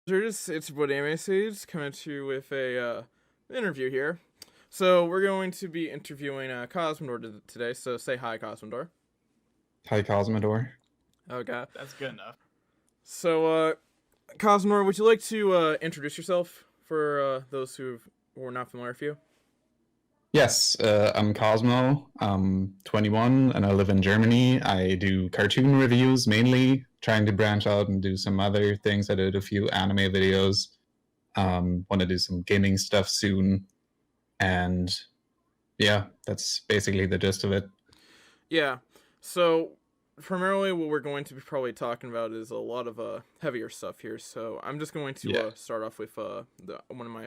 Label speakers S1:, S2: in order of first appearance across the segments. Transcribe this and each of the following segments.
S1: It's your boy Anime Sage coming to you with a interview here. So we're going to be interviewing Cosmodore today. So say hi, Cosmodore.
S2: Hi, Cosmodore.
S1: Okay.
S3: That's good enough.
S1: So Cosmodore, would you like to introduce yourself for who are not familiar with you?
S2: Yes, I'm Cosmo. I'm 21 and I live in Germany. I do cartoon reviews mainly, trying to branch out and do some other things. I did a few anime videos. Want to do some gaming stuff soon. And yeah, that's basically the gist of it.
S1: Yeah. So primarily, what we're going to be probably talking about is a lot of heavier stuff here. So I'm just going to
S2: Yeah.
S1: start off with one of my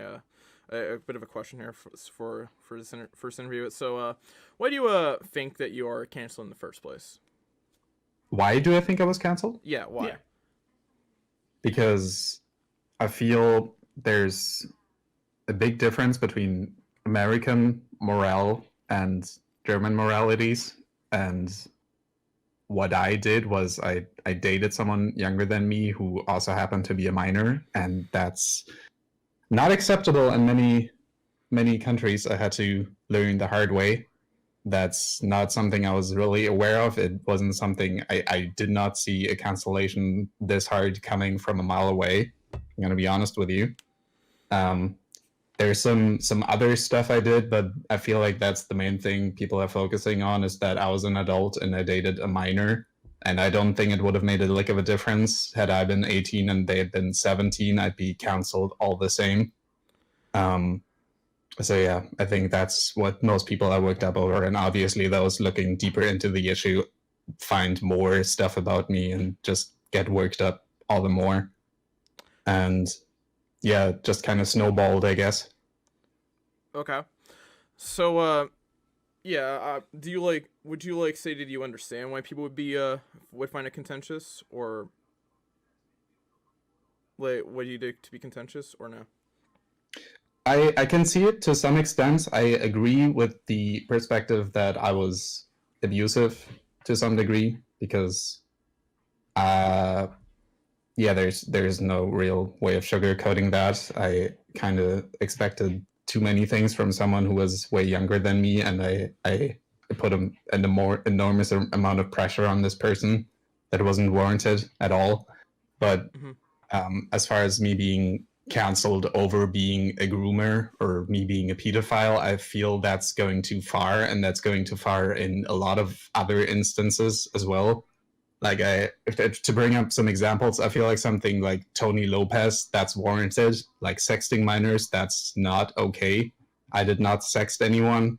S1: a bit of a question here for this first interview. So why do you think that you are canceled in the first place?
S2: Why do I think I was canceled?
S1: Yeah, why?
S3: Yeah.
S2: Because I feel there's a big difference between American morale and German moralities. And what I did was I dated someone younger than me who also happened to be a minor, and that's not acceptable in many countries. I had to learn the hard way. That's not something I was really aware of. It wasn't something I did not see a cancellation this hard coming from a mile away. I'm gonna be honest with you. Um, there's some other stuff I did, but I feel like that's the main thing people are focusing on is that I was an adult and I dated a minor. And I don't think it would have made a lick of a difference had I been 18 and they had been 17. I'd be canceled all the same. Um, so yeah, I think that's what most people are worked up over. And obviously, those looking deeper into the issue find more stuff about me and just get worked up all the more. And yeah, just kind of snowballed, I guess.
S1: Okay. So yeah, do you like would you like say did you understand why people would find it contentious, or like what do you do to be contentious, or no?
S2: I can see it to some extent. I agree with the perspective that I was abusive to some degree because uh yeah, there's no real way of sugarcoating that. I kind of expected too many things from someone who was way younger than me, and I put a more enormous amount of pressure on this person that wasn't warranted at all. But
S1: Mm-hmm.
S2: as far as me being canceled over being a groomer or me being a pedophile, I feel that's going too far, and that's going too far in a lot of other instances as well. Like to bring up some examples, I feel like something like Tony Lopez, that's warranted. Like sexting minors, that's not okay. I did not sext anyone.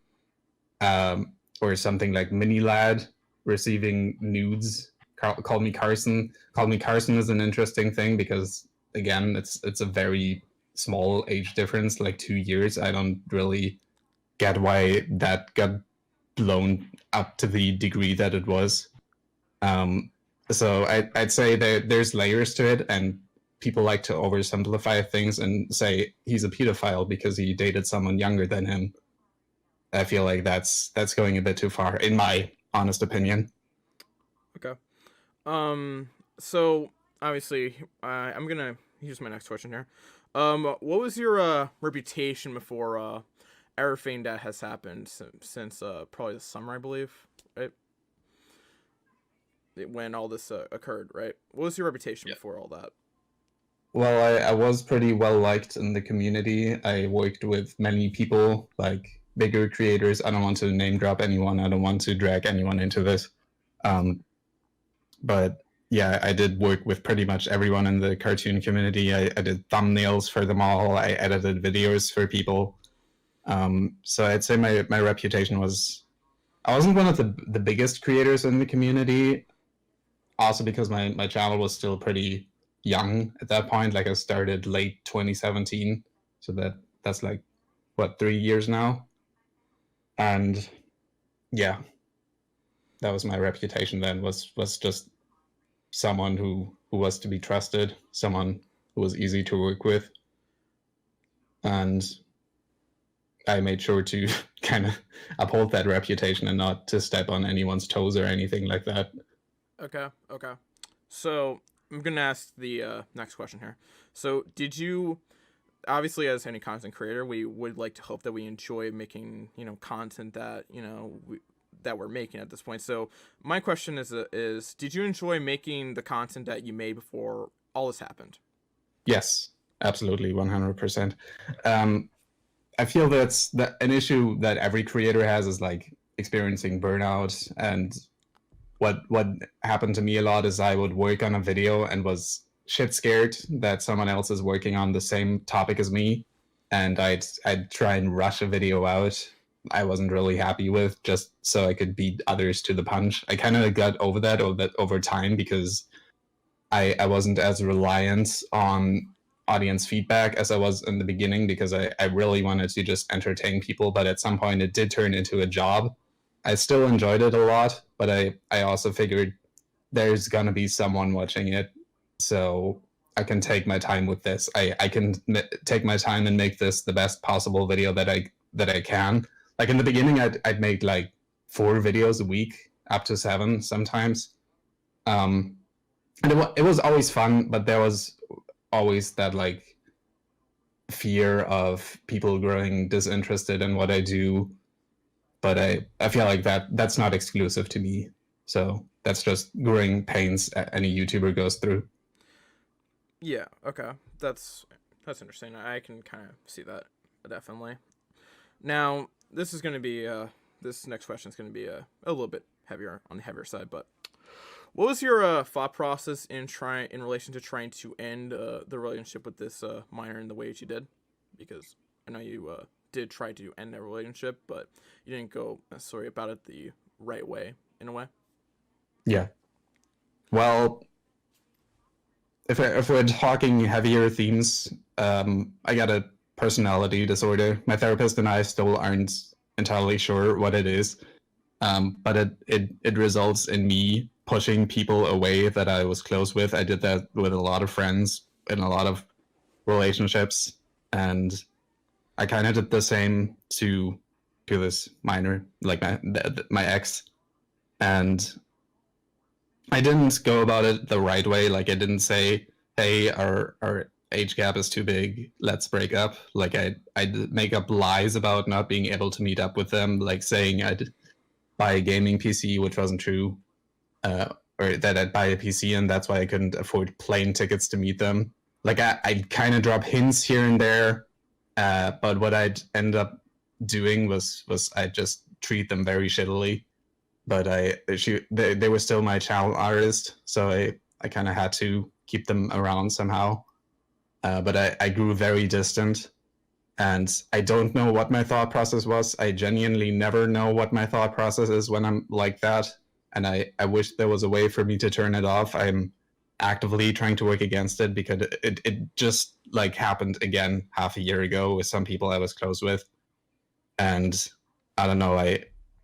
S2: Or something like Mini Lad receiving nudes. Call me Carson. Call me Carson is an interesting thing because again, it's a very small age difference, like 2 years. I don't really get why that got blown up to the degree that it was. Um, so I'd say that there's layers to it, and people like to oversimplify things and say he's a pedophile because he dated someone younger than him. I feel like that's going a bit too far, in my honest opinion.
S1: Okay. So obviously, I'm gonna here's my next question here. What was your reputation before everything that has happened since probably the summer, I believe, right? When all this occurred, right? What was your reputation
S2: Yeah.
S1: before all that?
S2: Well, I was pretty well liked in the community. I worked with many people, like bigger creators. I don't want to name drop anyone. I don't want to drag anyone into this. Um, but yeah, I did work with pretty much everyone in the cartoon community. I did thumbnails for them all. I edited videos for people. So I'd say my reputation was I wasn't one of the biggest creators in the community. Also because my channel was still pretty young at that point. Like I started late 2017, so that's like what 3 years now. And yeah, that was my reputation then. Was just someone who was to be trusted, someone who was easy to work with, and I made sure to kind of uphold that reputation and not to step on anyone's toes or anything like that.
S1: Okay, okay. So I'm gonna ask the next question here. So did you, obviously as any content creator, we would like to hope that we enjoy making, content that, that we're making at this point. So my question is did you enjoy making the content that you made before all this happened?
S2: Yes, absolutely, 100%. I feel that's an issue that every creator has, is like experiencing burnout. And what happened to me a lot is I would work on a video and was shit scared that someone else is working on the same topic as me, and I'd try and rush a video out I wasn't really happy with, just so I could beat others to the punch. I kind of got over that over time, because I wasn't as reliant on audience feedback as I was in the beginning, because I really wanted to just entertain people. But at some point it did turn into a job. I still enjoyed it a lot, but I also figured there's gonna be someone watching it, so I can take my time with this. I can take my time and make this the best possible video that I can. Like in the beginning, I'd make like 4 videos a week, up to 7 sometimes. And it was always fun, but there was always that like fear of people growing disinterested in what I do. But I feel like that's not exclusive to me. So that's just growing pains any YouTuber goes through.
S1: Yeah, okay. That's interesting. I can kind of see that, definitely. Now, this next question is going to be a little bit heavier, on the heavier side, but what was your thought process in relation to trying to end the relationship with this minor in the way that you did? Because I know you did try to end that relationship, but you didn't go necessarily about it the right way, in a way.
S2: Yeah. Well, if we're talking heavier themes, I got a personality disorder. My therapist and I still aren't entirely sure what it is, but it results in me pushing people away that I was close with. I did that with a lot of friends in a lot of relationships, and I kind of did the same to this minor, like my ex, and I didn't go about it the right way. Like I didn't say, "Hey, our age gap is too big. Let's break up." Like I'd make up lies about not being able to meet up with them, like saying I'd buy a gaming PC, which wasn't true, or that I'd buy a PC and that's why I couldn't afford plane tickets to meet them. Like I'd kind of drop hints here and there, but what I'd end up doing was I'd just treat them very shittily. But they were still my channel artist, so I kind of had to keep them around somehow. But I grew very distant, and I don't know what my thought process was. I genuinely never know what my thought process is when I'm like that, and I wish there was a way for me to turn it off. I'm actively trying to work against it, because it just like happened again half a year ago with some people I was close with, and I don't know.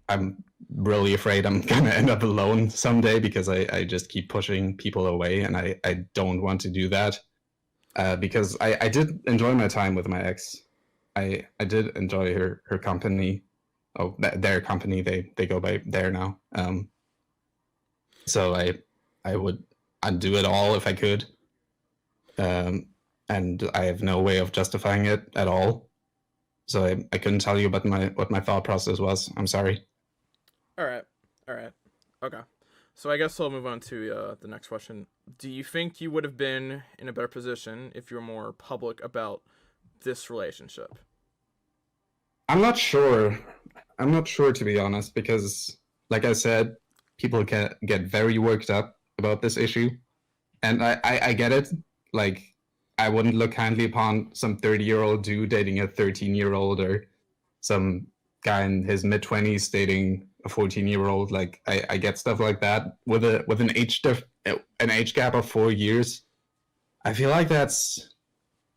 S2: I'm really afraid I'm gonna end up alone someday, because I just keep pushing people away, and I don't want to do that, because I did enjoy my time with my ex. I did enjoy her company. Oh, their company, they go by there now. So I would undo it all if I could, and I have no way of justifying it at all. So I couldn't tell you about what my thought process was. I'm sorry.
S1: All right, all right, okay. So I guess I'll move on to the next question. Do you think you would have been in a better position if you were more public about this relationship?
S2: I'm not sure. I'm not sure, to be honest, because, like I said, people can get very worked up about this issue, and I get it. Like, I wouldn't look kindly upon some 30-year-old dude dating a 13-year-old, or some guy in his mid-20s dating a 14-year-old. Like, I get stuff like that with an age gap of 4 years. I feel like that's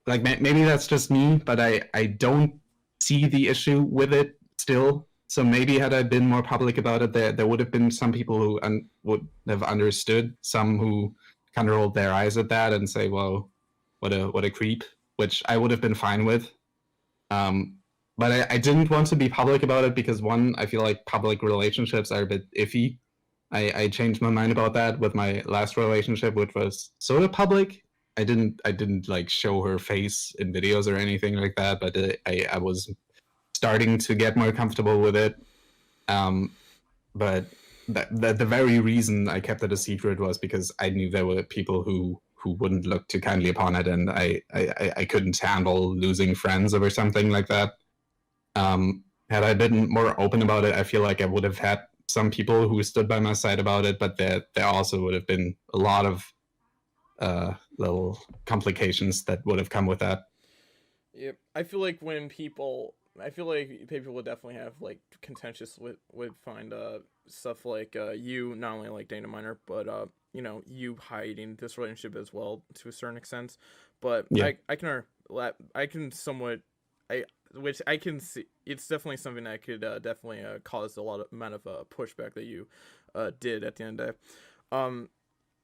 S2: like maybe that's just me, but I don't see the issue with it still. So maybe had I been more public about it, there would have been some people who would have understood, some who kind of rolled their eyes at that and say, "Well, what a creep," which I would have been fine with. But I didn't want to be public about it because, one, I feel like public relationships are a bit iffy. I changed my mind about that with my last relationship, which was sort of public. I didn't like show her face in videos or anything like that, but I was starting to get more comfortable with it. But the very reason I kept it a secret was because I knew there were people who wouldn't look too kindly upon it, and I couldn't handle losing friends over something like that. Had I been more open about it, I feel like I would have had some people who stood by my side about it, but there also would have been a lot of little complications that would have come with that.
S1: Yep. I feel like people would definitely have like contentious would find stuff like you not only like data miner, but you hiding this relationship as well to a certain extent. But
S2: Yeah.
S1: I can somewhat I which I can see it's definitely something that could definitely cause a lot of amount of pushback that you did at the end of the day. Um,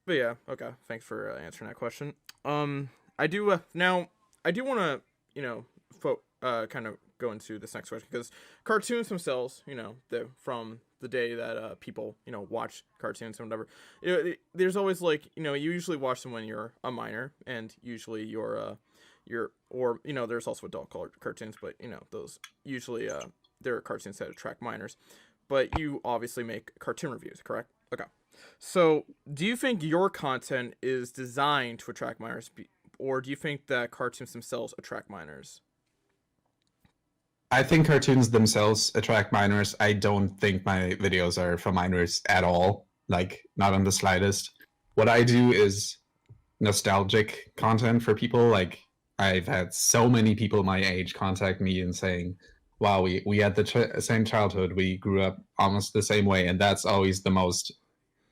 S1: but yeah, okay. Thanks for answering that question. I do now. I do want to kind of go into this next question because cartoons themselves, they're from the day that people watch cartoons and whatever. There's always like you usually watch them when you're a minor, and usually you're or there's also adult colored cartoons, but those usually there are cartoons that attract minors. But you obviously make cartoon reviews, correct? Okay. So, do you think your content is designed to attract minors, or do you think that cartoons themselves attract minors?
S2: I think cartoons themselves attract minors. I don't think my videos are for minors at all. Like, not in the slightest. What I do is nostalgic content for people. Like, I've had so many people my age contact me and saying, wow, we had the same childhood. We grew up almost the same way. And that's always the most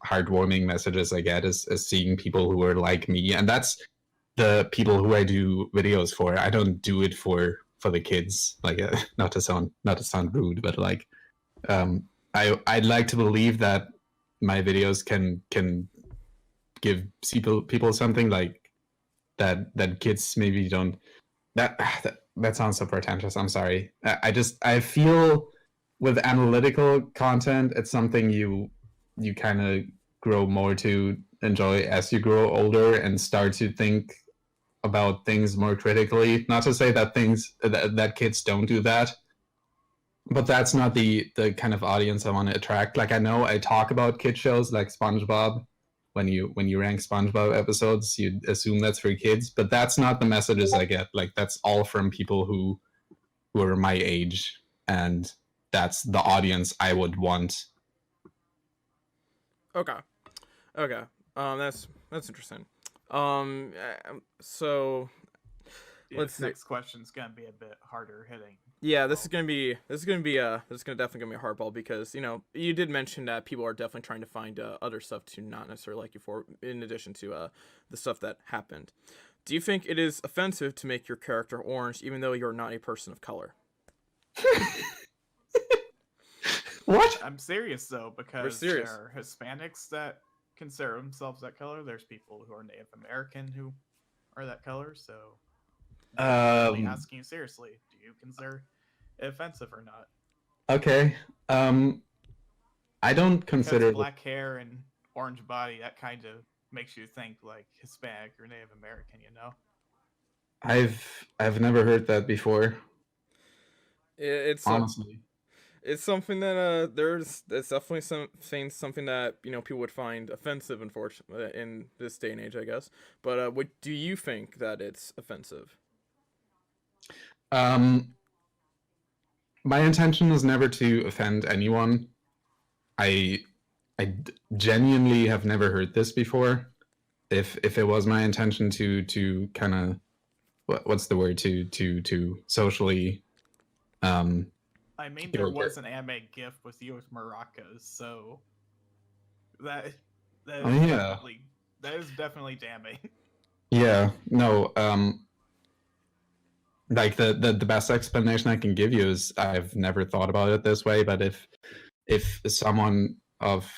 S2: heartwarming messages I get is seeing people who are like me. And that's the people who I do videos for. I don't do it for the kids. Like not to sound rude, but like I'd like to believe that my videos can give people something like that kids maybe don't. That sounds so pretentious. I'm sorry. I feel with analytical content, it's something you kind of grow more to enjoy as you grow older and start to think about things more critically. Not to say that that kids don't do that, but that's not the kind of audience I want to attract. Like I know I talk about kid shows like SpongeBob. When you rank SpongeBob episodes, you assume that's for kids, but that's not the messages I get. Like that's all from people who are my age, and that's the audience I would want.
S1: Okay. Okay. That's interesting. So
S3: Yeah,
S1: let's
S3: this
S1: see.
S3: next question's gonna be a bit harder hitting.
S1: Yeah, this is gonna definitely gonna be a hardball because you did mention that people are definitely trying to find other stuff to not necessarily like you for in addition to the stuff that happened. Do you think it is offensive to make your character orange even though you're not a person of color?
S2: What?
S3: I'm serious though, because
S1: serious.
S3: there are Hispanics that consider themselves that color. There's people who are Native American who are that color. So I'm really asking you seriously, do you consider it offensive or not?
S2: Okay. I don't consider
S3: Because black hair and orange body, that kind of makes you think like Hispanic or Native American, you know?
S2: I've never heard that before.
S1: It's
S2: Honestly.
S1: it's something that it's definitely something that people would find offensive, unfortunately, in this day and age, I guess. But what do you think that it's offensive?
S2: My intention was never to offend anyone. I genuinely have never heard this before. If it was my intention to kind of what's the word to socially
S3: I mean, there was an anime GIF with you with maracas, so that that is definitely that is definitely damning.
S2: Yeah, no, like the best explanation I can give you is I've never thought about it this way, but if someone of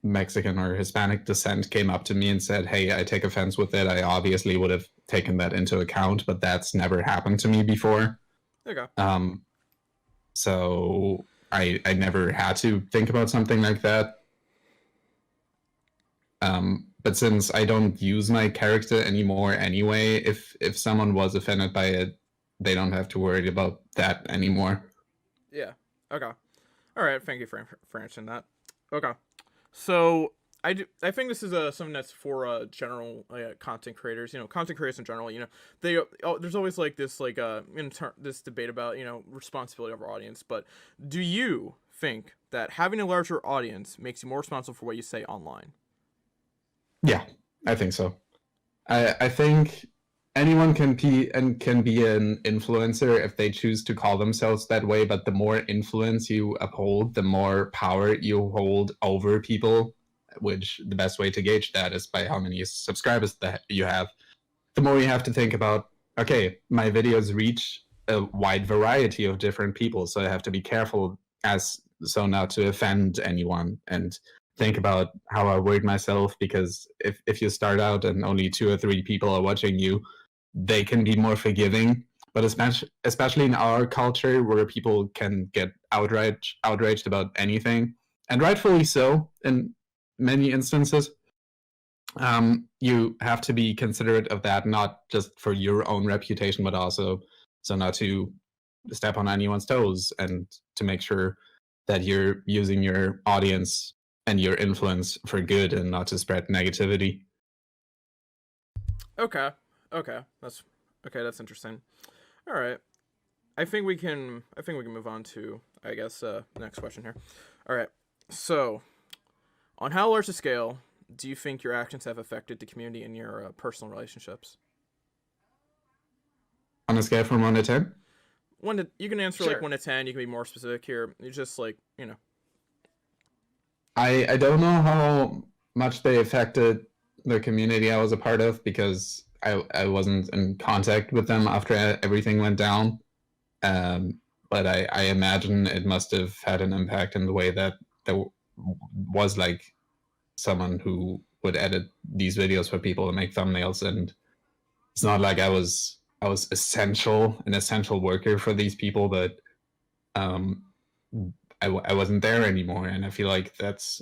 S2: Mexican or Hispanic descent came up to me and said, "Hey, I take offense with it," I obviously would have taken that into account, but that's never happened to me before.
S1: Okay.
S2: So I never had to think about something like that. but since I don't use my character anymore anyway, if someone was offended by it, they don't have to worry about that anymore.
S1: Yeah. Okay. All right. Thank you for answering that. Okay. So I think this is something that's for general content creators. Content creators in general. There's always like this this debate about responsibility of our audience. But do you think that having a larger audience makes you more responsible for what you say online?
S2: Yeah, I think so. I think anyone can be an influencer if they choose to call themselves that way, but the more influence you uphold, the more power you hold over people, which the best way to gauge that is by how many subscribers that you have. The more you have to think about, okay, my videos reach a wide variety of different people, so I have to be careful as so not to offend anyone, and think about how I word myself, because if you start out and only 2 or 3 people are watching you, they can be more forgiving. But especially in our culture, where people can get outraged about anything, and rightfully so in many instances, you have to be considerate of that, not just for your own reputation, but also so not to step on anyone's toes, and to make sure that you're using your audience and your influence for good and not to spread negativity.
S1: Okay. Okay. That's interesting. All right. I think we can move on to, I guess, next question here. All right. So, on how large a scale do you think your actions have affected the community and your personal relationships?
S2: On a scale from 1 to 10?
S1: You can answer like
S3: Sure.
S1: 1 to 10. You can be more specific here. You just like.
S2: I don't know how much they affected the community I was a part of, because I wasn't in contact with them after everything went down. But I imagine it must have had an impact in the way that there was like someone who would edit these videos for people and make thumbnails, and it's not like I was an essential worker for these people, but um, I wasn't there anymore, and I feel like that's,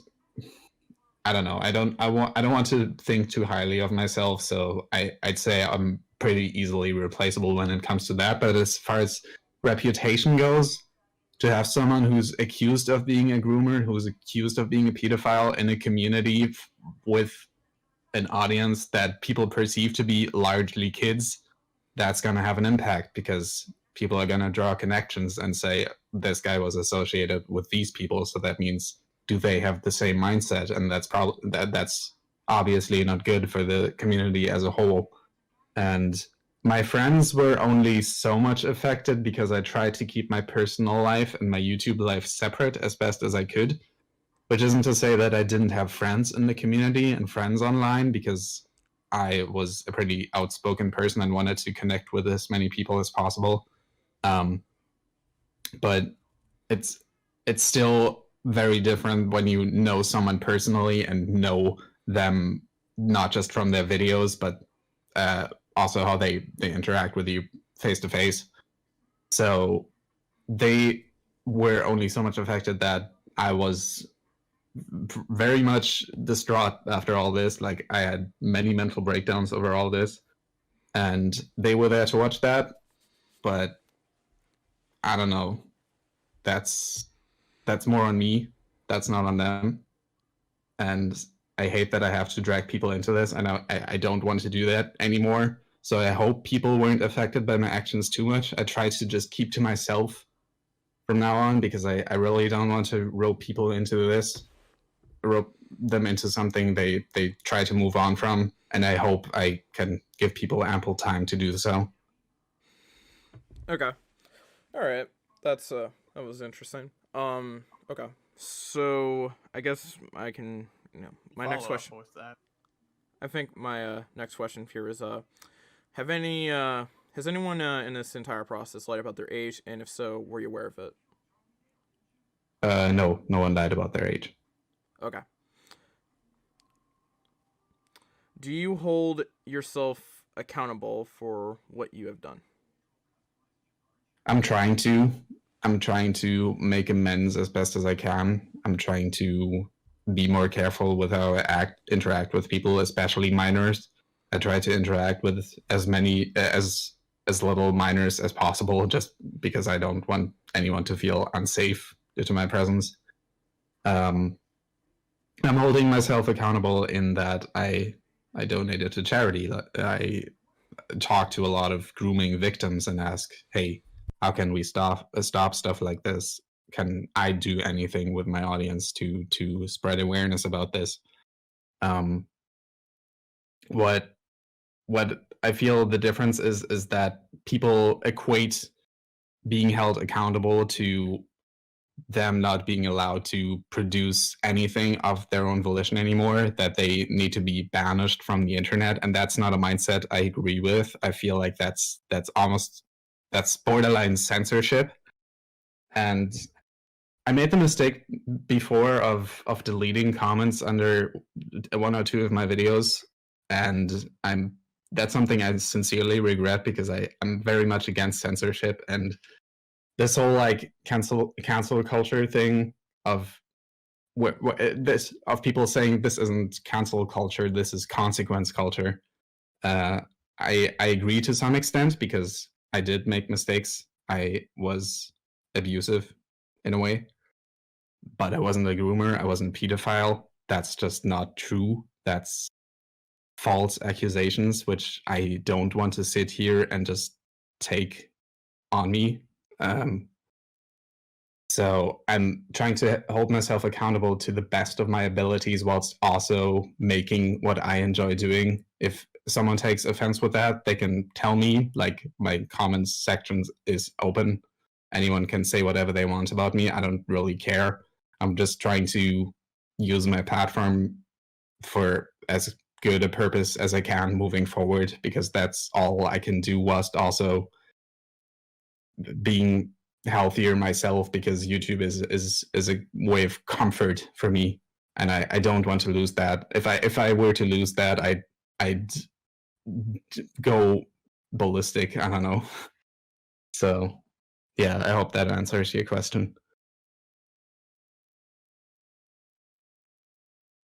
S2: I don't know. I don't want to think too highly of myself, so I'd say I'm pretty easily replaceable when it comes to that. But as far as reputation goes, to have someone who's accused of being a groomer, who's accused of being a pedophile in a community with an audience that people perceive to be largely kids, that's going to have an impact, because people are going to draw connections and say, this guy was associated with these people, so that means, do they have the same mindset? And that's obviously not good for the community as a whole. And my friends were only so much affected, because I tried to keep my personal life and my YouTube life separate as best as I could, which isn't to say that I didn't have friends in the community and friends online, because I was a pretty outspoken person and wanted to connect with as many people as possible. Um, but it's still very different when you know someone personally and know them not just from their videos, but also how they interact with you face to face. So they were only so much affected that I was very much distraught after all this. Like, I had many mental breakdowns over all this, and they were there to watch that. But I don't know. That's more on me. That's not on them. And I hate that I have to drag people into this. And I don't want to do that anymore. So I hope people weren't affected by my actions too much. I try to just keep to myself from now on, because I really don't want to rope people into this, rope them into something they try to move on from. And I hope I can give people ample time to do so.
S1: Okay. All right. That was interesting. Okay. So I guess I can. My next
S3: Follow up
S1: question.
S3: with that.
S1: I think my next question here is have any has anyone in this entire process lied about their age, and if so, were you aware of it?
S2: No, no one lied about their age.
S1: Okay. Do you hold yourself accountable for what you have done?
S2: I'm trying to. I'm trying to make amends as best as I can. I'm trying to be more careful with how I interact with people, especially minors. I try to interact with as many as little minors as possible, just because I don't want anyone to feel unsafe due to my presence. I'm holding myself accountable in that I donated to charity. I talk to a lot of grooming victims and ask, hey, how can we stop stuff like this? Can I do anything with my audience to spread awareness about this? What I feel the difference is that people equate being held accountable to them not being allowed to produce anything of their own volition anymore, that they need to be banished from the internet. And that's not a mindset I agree with. I feel like that's borderline censorship. And I made the mistake before of deleting comments under one or two of my videos, and that's something I sincerely regret, because I'm very much against censorship. And this whole like cancel culture thing of of people saying this isn't cancel culture, this is consequence culture. I agree to some extent, because I did make mistakes. I was abusive in a way, but I wasn't a groomer. I wasn't a pedophile. That's just not true. That's false accusations, which I don't want to sit here and just take on me. So I'm trying to hold myself accountable to the best of my abilities, whilst also making what I enjoy doing. If someone takes offense with that, they can tell me. Like, my comments section is open. Anyone can say whatever they want about me. I don't really care. I'm just trying to use my platform for as good a purpose as I can moving forward, because that's all I can do, whilst also being healthier myself, because YouTube is a way of comfort for me, and I don't want to lose that. If I were to lose that, I'd go ballistic. I don't know. So yeah, I hope that answers your question.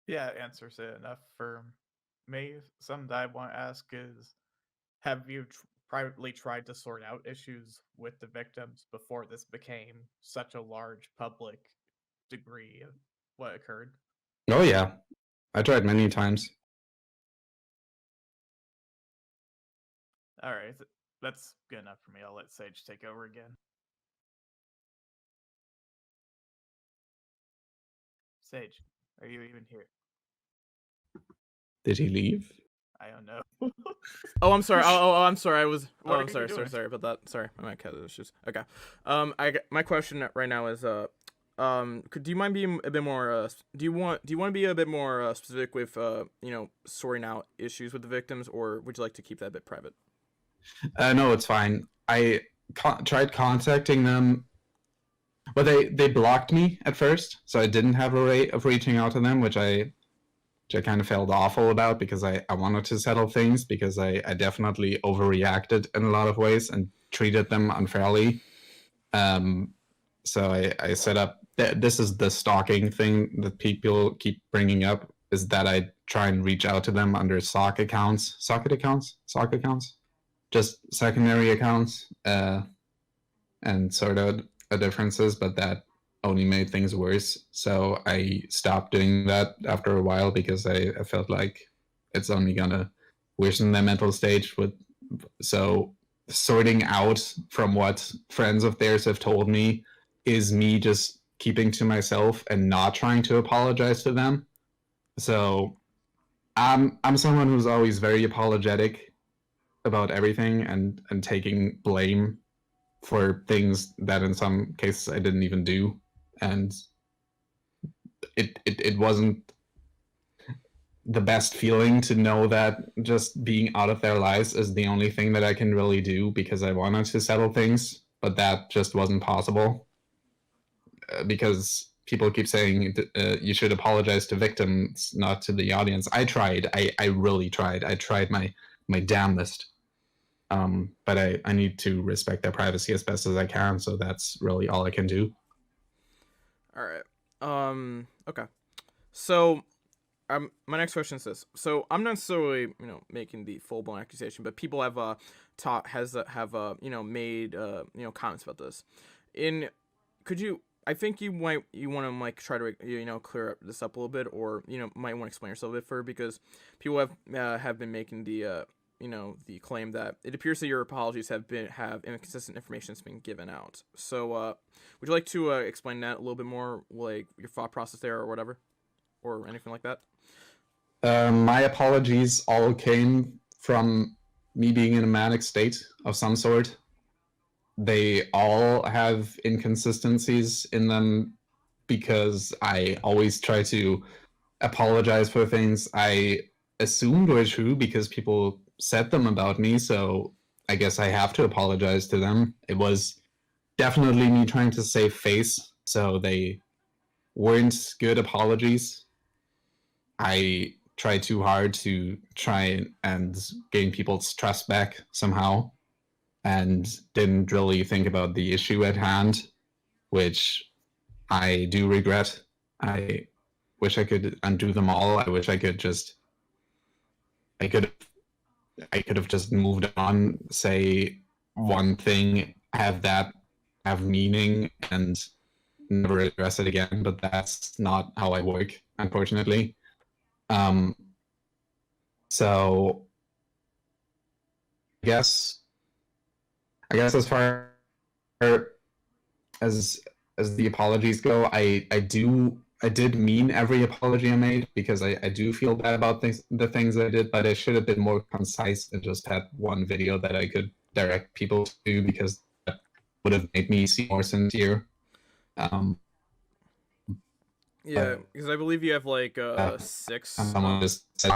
S3: Yeah, it answers it enough for me. Something that I want to ask is, have you privately tried to sort out issues with the victims before this became such a large public degree of what occurred?
S2: Oh yeah, I tried many times.
S3: All right, that's good enough for me. I'll let Sage take over again. Sage, are you even here?
S2: Did he leave?
S3: I don't know.
S1: Oh, I'm sorry. I'm sorry. I was.
S3: What
S1: Oh, I'm
S3: are you
S1: sorry.
S3: doing?
S1: Sorry about that. Sorry, I might have issues. Okay. My question right now is do you mind being a bit more do you want to be a bit more specific with sorting out issues with the victims, or would you like to keep that a bit private?
S2: No, it's fine. I tried contacting them. Well, they blocked me at first, so I didn't have a way of reaching out to them, which I kind of felt awful about, because I wanted to settle things, because I definitely overreacted in a lot of ways and treated them unfairly. So I set up, this is the stalking thing that people keep bringing up, is that I try and reach out to them under socket accounts, just secondary accounts, and sort of differences, but that only made things worse. So I stopped doing that after a while, because I felt like it's only gonna worsen their mental stage. So sorting out from what friends of theirs have told me is me just keeping to myself and not trying to apologize to them. So I'm someone who's always very apologetic about everything, and taking blame for things that in some cases I didn't even do. And it wasn't the best feeling to know that just being out of their lives is the only thing that I can really do, because I wanted to settle things, but that just wasn't possible. Because people keep saying you should apologize to victims, not to the audience. I tried. I really tried. I tried my damnedest. But I need to respect their privacy as best as I can, so that's really all I can do.
S1: All right. Okay. So my next question is this. So I'm not necessarily, making the full blown accusation, but people have made comments about this. In could you? I think you want to like try to clear this up a little bit, or might want to explain yourself a bit further, because people have been making the claim that it appears that your apologies have inconsistent information that's been given out. So would you like to explain that a little bit more, like your thought process there, or whatever, or anything like that?
S2: My apologies all came from me being in a manic state of some sort. They all have inconsistencies in them because I always try to apologize for things I assumed were true because people said them about me. So I guess I have to apologize to them. It was definitely me trying to save face. So they weren't good apologies. I tried too hard to try and gain people's trust back somehow and didn't really think about the issue at hand, which I do regret. I wish I could undo them all. I wish I could just I could I could have just moved on, say one thing, have meaning and never address it again, but that's not how I work, unfortunately. Um so I guess as far as the apologies go, I did mean every apology I made because I do feel bad about the things I did, but I should have been more concise and just had one video that I could direct people to because that would have made me seem more sincere. Um,
S1: Yeah, because I believe you have like six.
S2: someone just said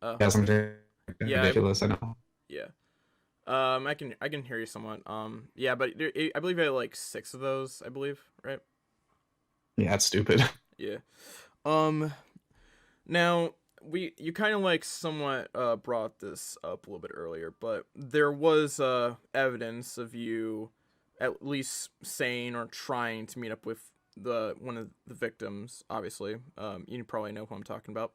S2: yeah, something
S1: Yeah,
S2: ridiculous. I know.
S1: yeah. I can hear you somewhat. Yeah, but I believe I had like six of those. I believe, right?
S2: Yeah, it's stupid.
S1: Yeah. Um. Now you kind of like somewhat brought this up a little bit earlier, but there was evidence of you at least saying or trying to meet up with the one of the victims. Obviously, you probably know who I'm talking about.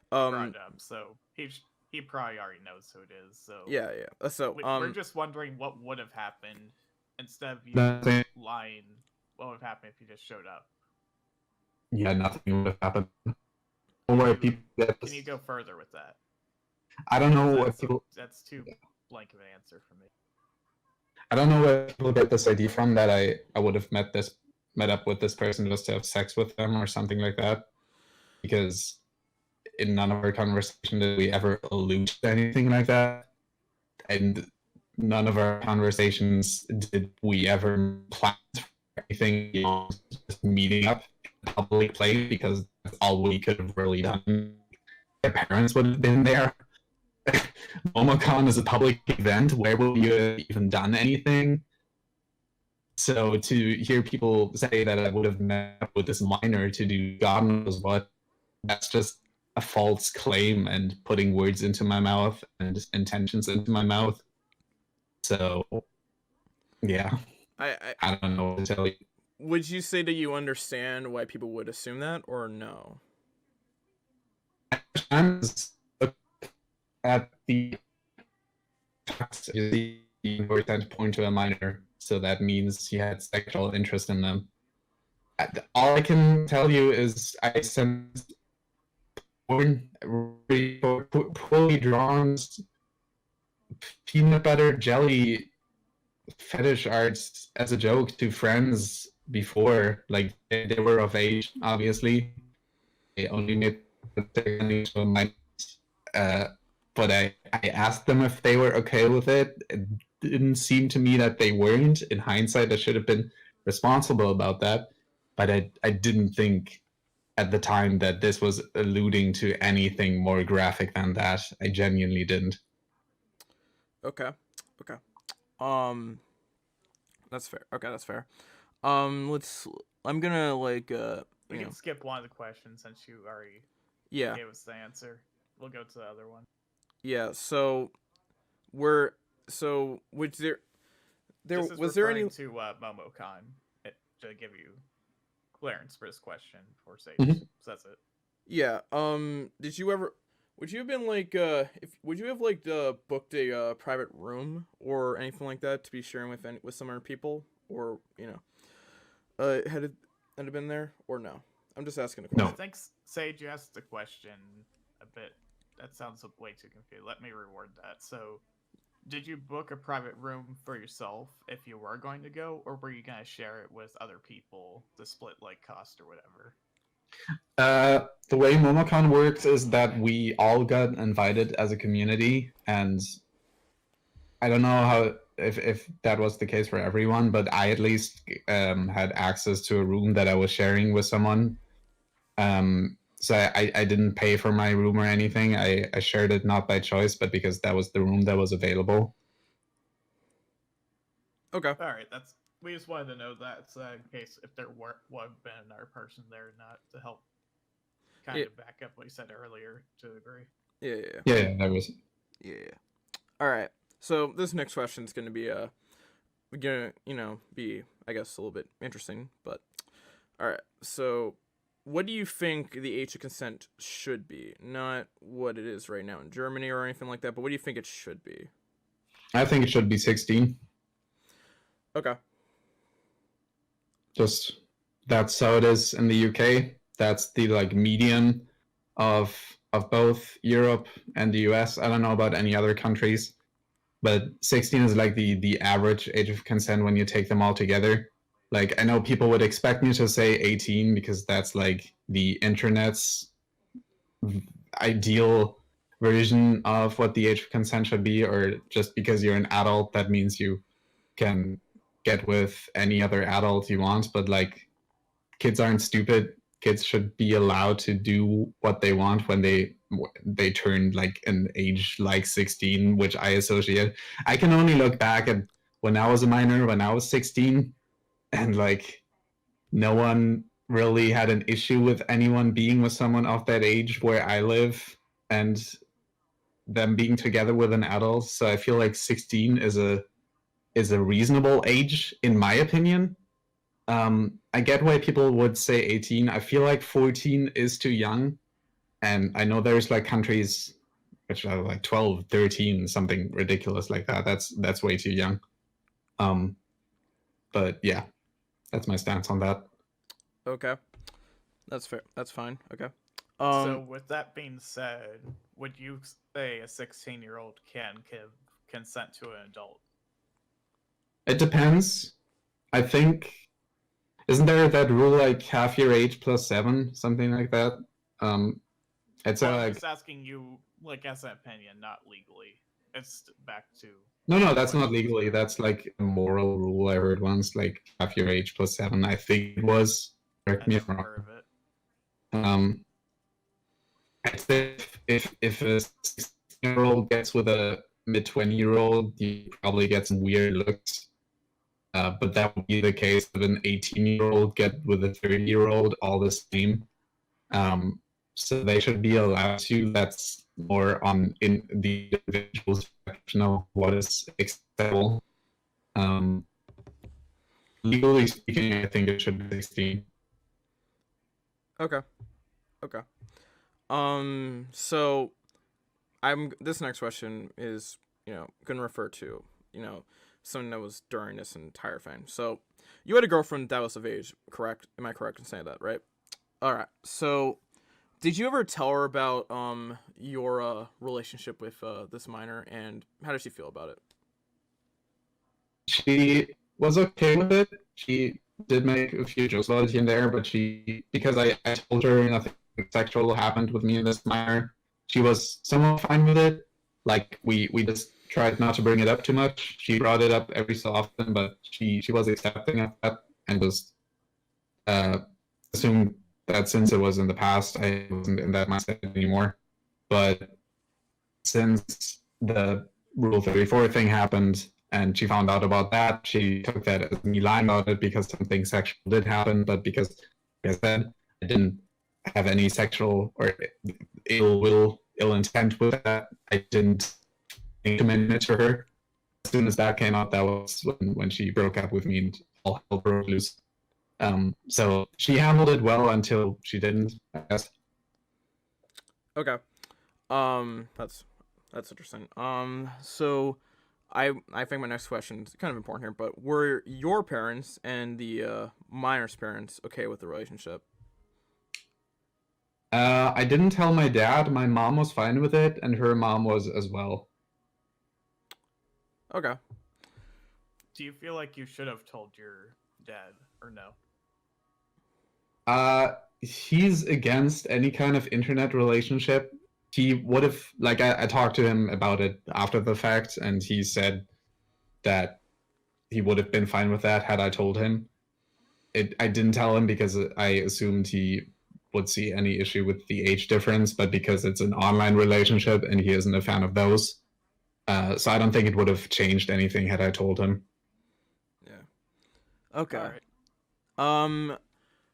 S3: Brought up, so he probably already knows who it is. So
S1: Yeah, yeah. So
S3: we're just wondering what would have happened instead of you
S2: Nothing.
S3: lying. What would have happened if you just showed up?
S2: Yeah, nothing would have happened.
S3: Can you go further with that?
S2: I don't know what people.
S3: That's too blank of an answer for me.
S2: I don't know where people get this idea from that I would have met up with this person just to have sex with them or something like that. Because in none of our conversation did we ever allude to anything like that. And none of our conversations did we ever plan for anything beyond just meeting up in a public place because that's all we could have really done. Our parents would have been there. MomoCon is a public event. Where would you have even done anything? So to hear people say that I would have met up with this minor to do God knows what, that's just a false claim and putting words into my mouth and intentions into my mouth. So, yeah, I don't know what to tell you.
S1: would you say that you understand why people would assume that, or no?
S2: I'm at the were trying to point to a minor, so that means he had sexual interest in them. All I can tell you is I sent poorly drawn peanut butter jelly fetish arts as a joke to friends before. Like they were of age, obviously. They only made my but I asked them if they were okay with it. It didn't seem to me that they weren't. In hindsight, I should have been responsible about that. But I didn't think at the time that this was alluding to anything more graphic than that. I genuinely didn't.
S1: Okay. Okay. That's fair. Okay, that's fair. Let's. I'm gonna like
S3: We can skip one of the questions since you already gave us the answer. We'll go to the other one.
S1: Yeah. So was there
S3: this is
S1: was there any
S3: to MomoCon to give you Clarence for this question for Sage.
S2: Mhm.
S3: So that's it.
S1: Yeah. Did you ever? Would you have been like if would you have like booked a private room or anything like that to be sharing with some other people, or had it been there or no? I'm just asking a
S2: No.
S1: question.
S3: I think Sage, you asked the question a bit. That sounds way too confused. Let me reword that. So, did you book a private room for yourself if you were going to go, or were you going to share it with other people to split like cost or whatever?
S2: The way MomoCon works is that we all got invited as a community, and I don't know how if that was the case for everyone, but I at least had access to a room that I was sharing with someone. So I didn't pay for my room or anything. I shared it not by choice, but because that was the room that was available.
S1: Okay.
S3: All right, we just wanted to know that so in case if there would have been another person there or not to help kind of back up what you said earlier to a degree.
S1: Yeah.
S2: Yeah, that was.
S1: Yeah. All right. So this next question is going to be be I guess a little bit interesting, but all right. So what do you think the age of consent should be? Not what it is right now in Germany or anything like that, but what do you think it should be?
S2: I think it should be 16.
S1: Okay.
S2: Just that's how it is in the UK. That's the like median of both Europe and the US. I don't know about any other countries, but 16 is like the average age of consent when you take them all together. Like I know people would expect me to say 18 because that's like the internet's ideal version of what the age of consent should be, or just because you're an adult that means you can get with any other adult you want. But like kids aren't stupid. Kids should be allowed to do what they want when they turn like an age like 16, which I associate. I can only look back at when I was a minor, when I was 16, and like no one really had an issue with anyone being with someone of that age where I live and them being together with an adult. So I feel like 16 is a reasonable age in my opinion. I get why people would say 18. I feel like 14 is too young. And I know there's like countries which are like 12, 13, something ridiculous like that. That's way too young. But yeah, that's my stance on that.
S1: Okay. That's fair. That's fine. Okay.
S3: So with that being said, would you say a 16-year-old can give consent to an adult?
S2: It depends. I think isn't there that rule like half your age plus 7, something like that? It's
S3: I'm
S2: like
S3: just asking you, like, as an opinion, not legally. It's back to
S2: no, that's not legally. That's like a moral rule I heard once, like half your age plus 7. I think it was. Correct me if I'm wrong.
S3: heard of it.
S2: I think if a 16-year-old gets with a mid-20-year-old, you probably get some weird looks. But that would be the case if an 18-year-old get with a 30-year-old, all the same. So they should be allowed to. That's more on in the individual's perception of what is acceptable. Legally speaking, I think it should be 16.
S1: Okay. So this next question is, gonna refer to, something that was during this entire thing. So you had a girlfriend that was of age, correct? Am I correct in saying that, right? Alright. So did you ever tell her about your relationship with this minor, and how did she feel about it?
S2: She was okay with it. She did make a few jokes about it here and there, but because I told her nothing sexual happened with me and this minor, she was somewhat fine with it. Like we just tried not to bring it up too much. She brought it up every so often, but she was accepting of that and just assumed that since it was in the past, I wasn't in that mindset anymore. But since the Rule 34 thing happened and she found out about that, she took that as me lying about it because something sexual did happen, but because, like I said, I didn't have any sexual or ill intent with that. I didn't commit it to her. As soon as that came out, that was when she broke up with me and all hell broke loose. So she handled it well until she didn't, I guess.
S1: Okay. That's interesting. So I think my next question is kind of important here, but were your parents and the minor's parents okay with the relationship?
S2: I didn't tell my dad. My mom was fine with it, and her mom was as well.
S1: Okay.
S3: Do you feel like you should have told your dad or no?
S2: He's against any kind of internet relationship. He would have, like, I talked to him about it after the fact, and he said that he would have been fine with that had I told him. I didn't tell him because I assumed he would see any issue with the age difference, but because it's an online relationship and he isn't a fan of those, so I don't think it would have changed anything had I told him.
S1: Yeah. Okay.
S3: All right.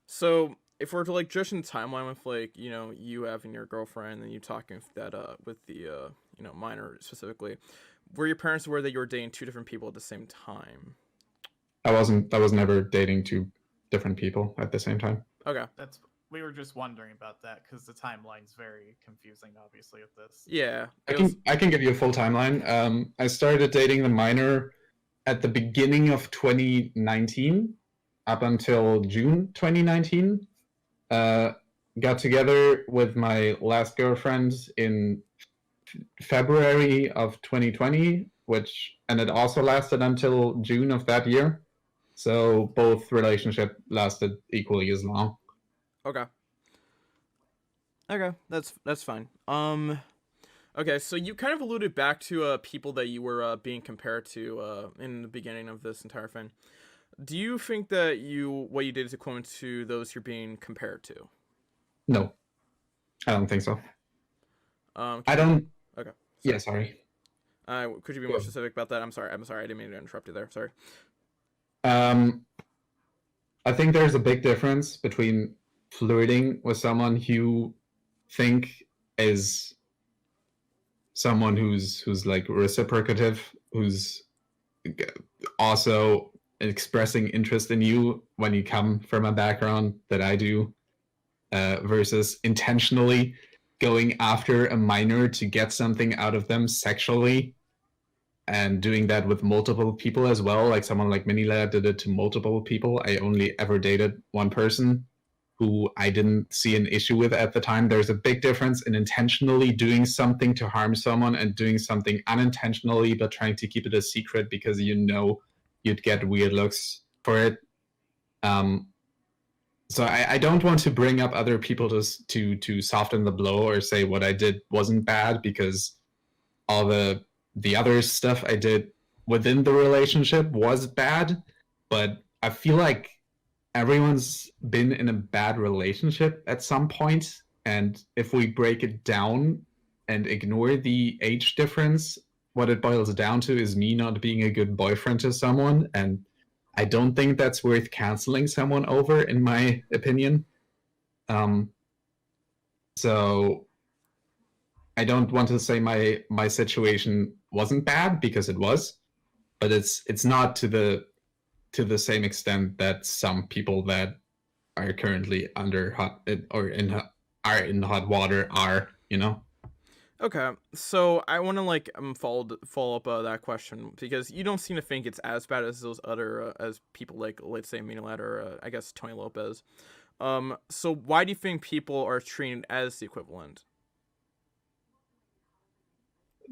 S1: So if we're to like just in timeline with like you having your girlfriend and you talking with that with the minor specifically, were your parents aware that you were dating two different people at the same time?
S2: I was never dating two different people at the same time.
S1: Okay.
S3: We were just wondering about that because the timeline's very confusing, obviously, with this.
S1: Yeah.
S2: I can give you a full timeline. I started dating the minor at the beginning of 2019, up until June 2019. Got together with my last girlfriend in February of 2020, and it also lasted until June of that year. So both relationship lasted equally as long.
S1: Okay. Okay, that's fine. Okay, so you kind of alluded back to people that you were being compared to in the beginning of this entire thing. Do you think that what you did is equivalent to those you're being compared to?
S2: No, I don't think so. I
S1: You,
S2: don't.
S1: okay. Sorry.
S2: Yeah, sorry.
S1: Could you be more specific about that? I'm sorry. I didn't mean to interrupt you there. Sorry.
S2: I think there's a big difference between flirting with someone you think is someone who's like reciprocative, who's also expressing interest in you when you come from a background that I do, versus intentionally going after a minor to get something out of them sexually, and doing that with multiple people as well. Like someone like Minilad did it to multiple people. I only ever dated one person who I didn't see an issue with at the time. There's a big difference in intentionally doing something to harm someone and doing something unintentionally but trying to keep it a secret because you'd get weird looks for it. So I don't want to bring up other people to soften the blow or say what I did wasn't bad, because all the other stuff I did within the relationship was bad. But I feel like everyone's been in a bad relationship at some point, and if we break it down and ignore the age difference, what it boils down to is me not being a good boyfriend to someone, and I don't think that's worth canceling someone over, in my opinion. So I don't want to say my situation wasn't bad, because it was, but it's not to the same extent that some people that are currently under hot or are in hot water are,
S1: Okay, so I want to like follow up that question, because you don't seem to think it's as bad as those other as people like, let's say, Minilad or I guess Tony Lopez. So why do you think people are treated as the equivalent?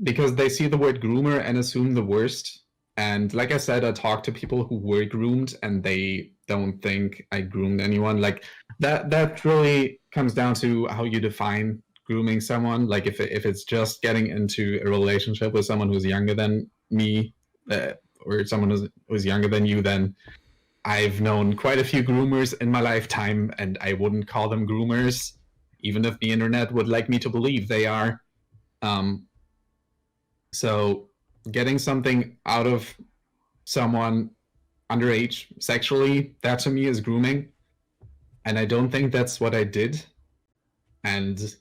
S2: Because they see the word groomer and assume the worst. And like I said, I talked to people who were groomed and they don't think I groomed anyone. Like that really comes down to how you define grooming someone. Like if it's just getting into a relationship with someone who's younger than me, or someone who's younger than you, then I've known quite a few groomers in my lifetime, and I wouldn't call them groomers, even if the internet would like me to believe they are. So getting something out of someone underage sexually, that to me is grooming. And I don't think that's what I did. And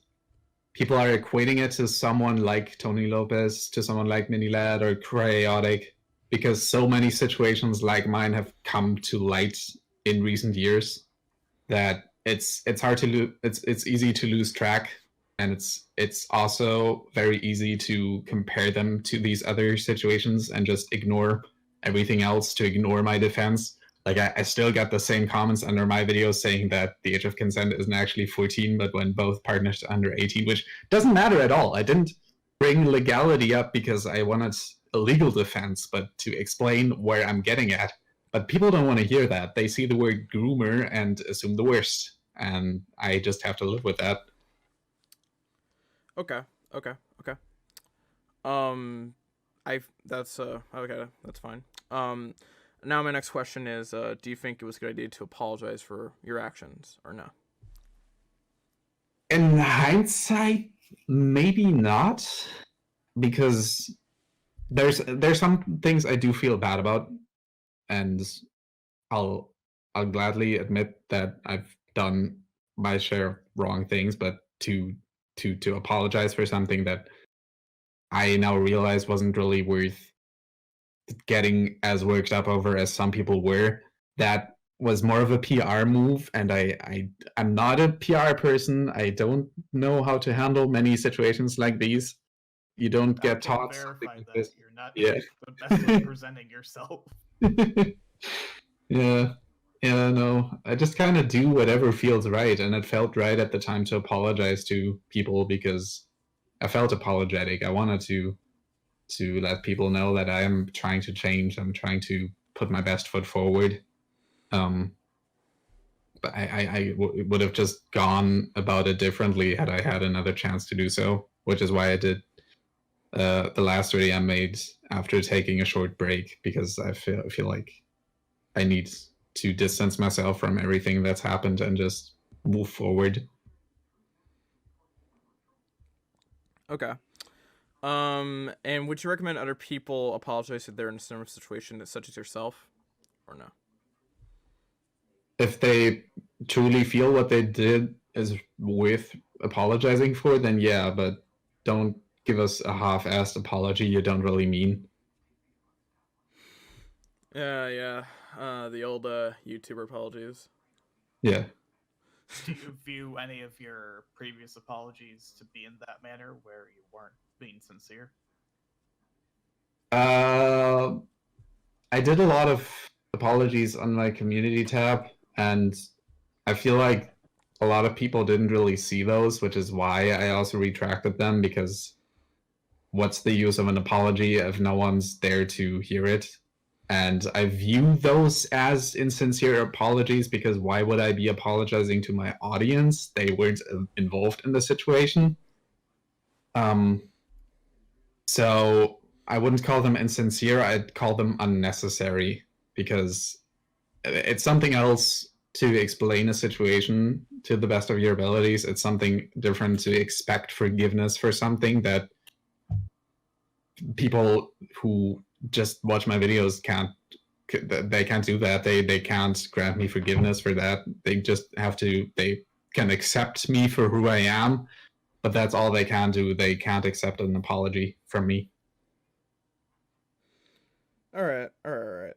S2: people are equating it to someone like Tony Lopez, to someone like Minilad or Chaotic, because so many situations like mine have come to light in recent years that it's hard to it's easy to lose track, and it's also very easy to compare them to these other situations and just ignore everything else, to ignore my defense. Like I still got the same comments under my videos saying that the age of consent isn't actually 14, but when both partners are under 18, which doesn't matter at all. I didn't bring legality up because I wanted a legal defense, but to explain where I'm getting at. But people don't want to hear that. They see the word groomer and assume the worst, and I just have to live with that.
S1: Okay. Okay. Okay. That's okay. That's fine. Now my next question is, do you think it was a good idea to apologize for your actions or no?
S2: In hindsight, maybe not, because there's some things I do feel bad about, and I'll I'll gladly admit that I've done my share of wrong things, but to apologize for something that I now realize wasn't really worth getting as worked up over as some people were, that was more of a PR move, and I'm not a PR person. I don't know how to handle many situations like these. You don't
S3: I
S2: get
S3: can
S2: taught something
S3: verify
S2: like
S3: that
S2: this.
S3: you're not
S2: Yeah.
S3: the best at presenting yourself.
S2: Yeah. Yeah, no. I just kind of do whatever feels right, and it felt right at the time to apologize to people because I felt apologetic. I wanted to let people know that I am trying to change. I'm trying to put my best foot forward. Um, but would have just gone about it differently had I had another chance to do so, which is why I did the last video I made after taking a short break, because I feel like I need to distance myself from everything that's happened and just move forward.
S1: Okay. And would you recommend other people apologize if they're in a similar situation such as yourself, or no?
S2: If they truly feel what they did is worth apologizing for, then yeah, but don't give us a half-assed apology you don't really mean.
S1: Yeah, yeah. The old YouTuber apologies.
S2: Yeah.
S3: Do you view any of your previous apologies to be in that manner where you weren't being sincere?
S2: Uh, I did a lot of apologies on my community tab, and I feel like a lot of people didn't really see those, which is why I also retracted them, because what's the use of an apology if no one's there to hear it? And I view those as insincere apologies, because why would I be apologizing to my audience? They weren't involved in the situation. Um, so I wouldn't call them insincere. I'd call them unnecessary, because it's something else to explain a situation to the best of your abilities. It's something different to expect forgiveness for something that people who just watch my videos can't do that. They can't grant me forgiveness for that. They just have to, they can accept me for who I am, but that's all they can do. They can't accept an apology from me.
S1: All right, all right,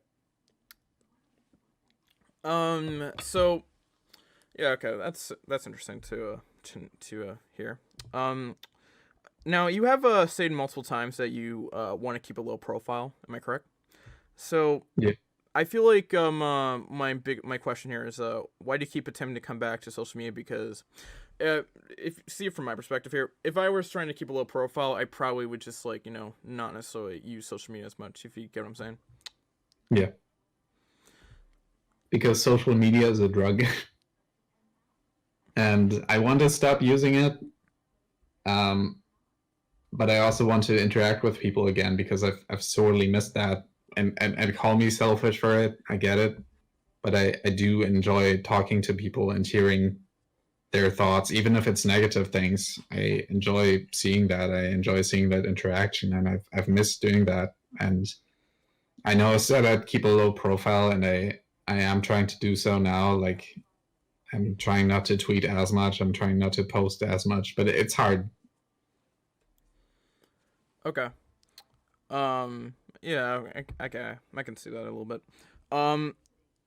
S1: all right. So yeah, okay, that's interesting to hear. Um, Now you have stated multiple times that you want to keep a low profile. Am I correct? So
S2: Yeah.
S1: I feel like my question here is why do you keep attempting to come back to social media? Because if see it from my perspective here, if I was trying to keep a low profile, I probably would just like not necessarily use social media as much. If you get what I'm saying.
S2: Yeah. Because social media is a drug. And I want to stop using it. Um, but I also want to interact with people again, because I've sorely missed that. And call me selfish for it. I get it. But I do enjoy talking to people and hearing their thoughts, even if it's negative things. I enjoy seeing that. I enjoy seeing that interaction, and I've missed doing that. And I know I said I'd keep a low profile, and I am trying to do so now. Like, I'm trying not to tweet as much. I'm trying not to post as much, but it's hard.
S1: Okay. Um. Yeah. I can see that a little bit. Um.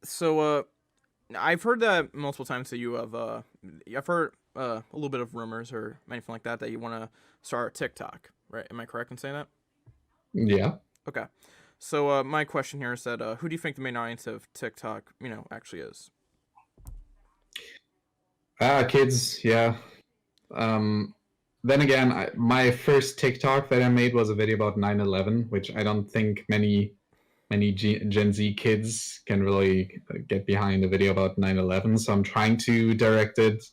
S1: So I've heard that multiple times that you have. I've heard a little bit of rumors or anything like that you want to start TikTok, right? Am I correct in saying that?
S2: Yeah.
S1: Okay. So my question here is that who do you think the main audience of TikTok, actually is?
S2: Kids, yeah. Then again, my first TikTok that I made was a video about 9/11, which I don't think many Gen Z kids can really get behind a video about 9/11. So I'm trying to direct it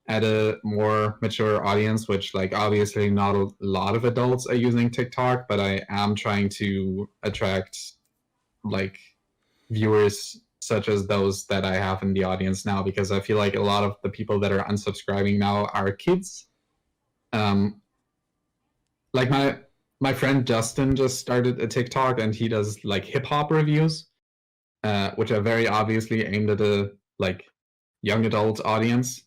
S2: at a more mature audience, which like obviously not a lot of adults are using TikTok, but I am trying to attract like viewers such as those that I have in the audience now, because I feel like a lot of the people that are unsubscribing now are kids. Like my friend Justin just started a TikTok and he does like hip hop reviews, which are very obviously aimed at a like young adult audience,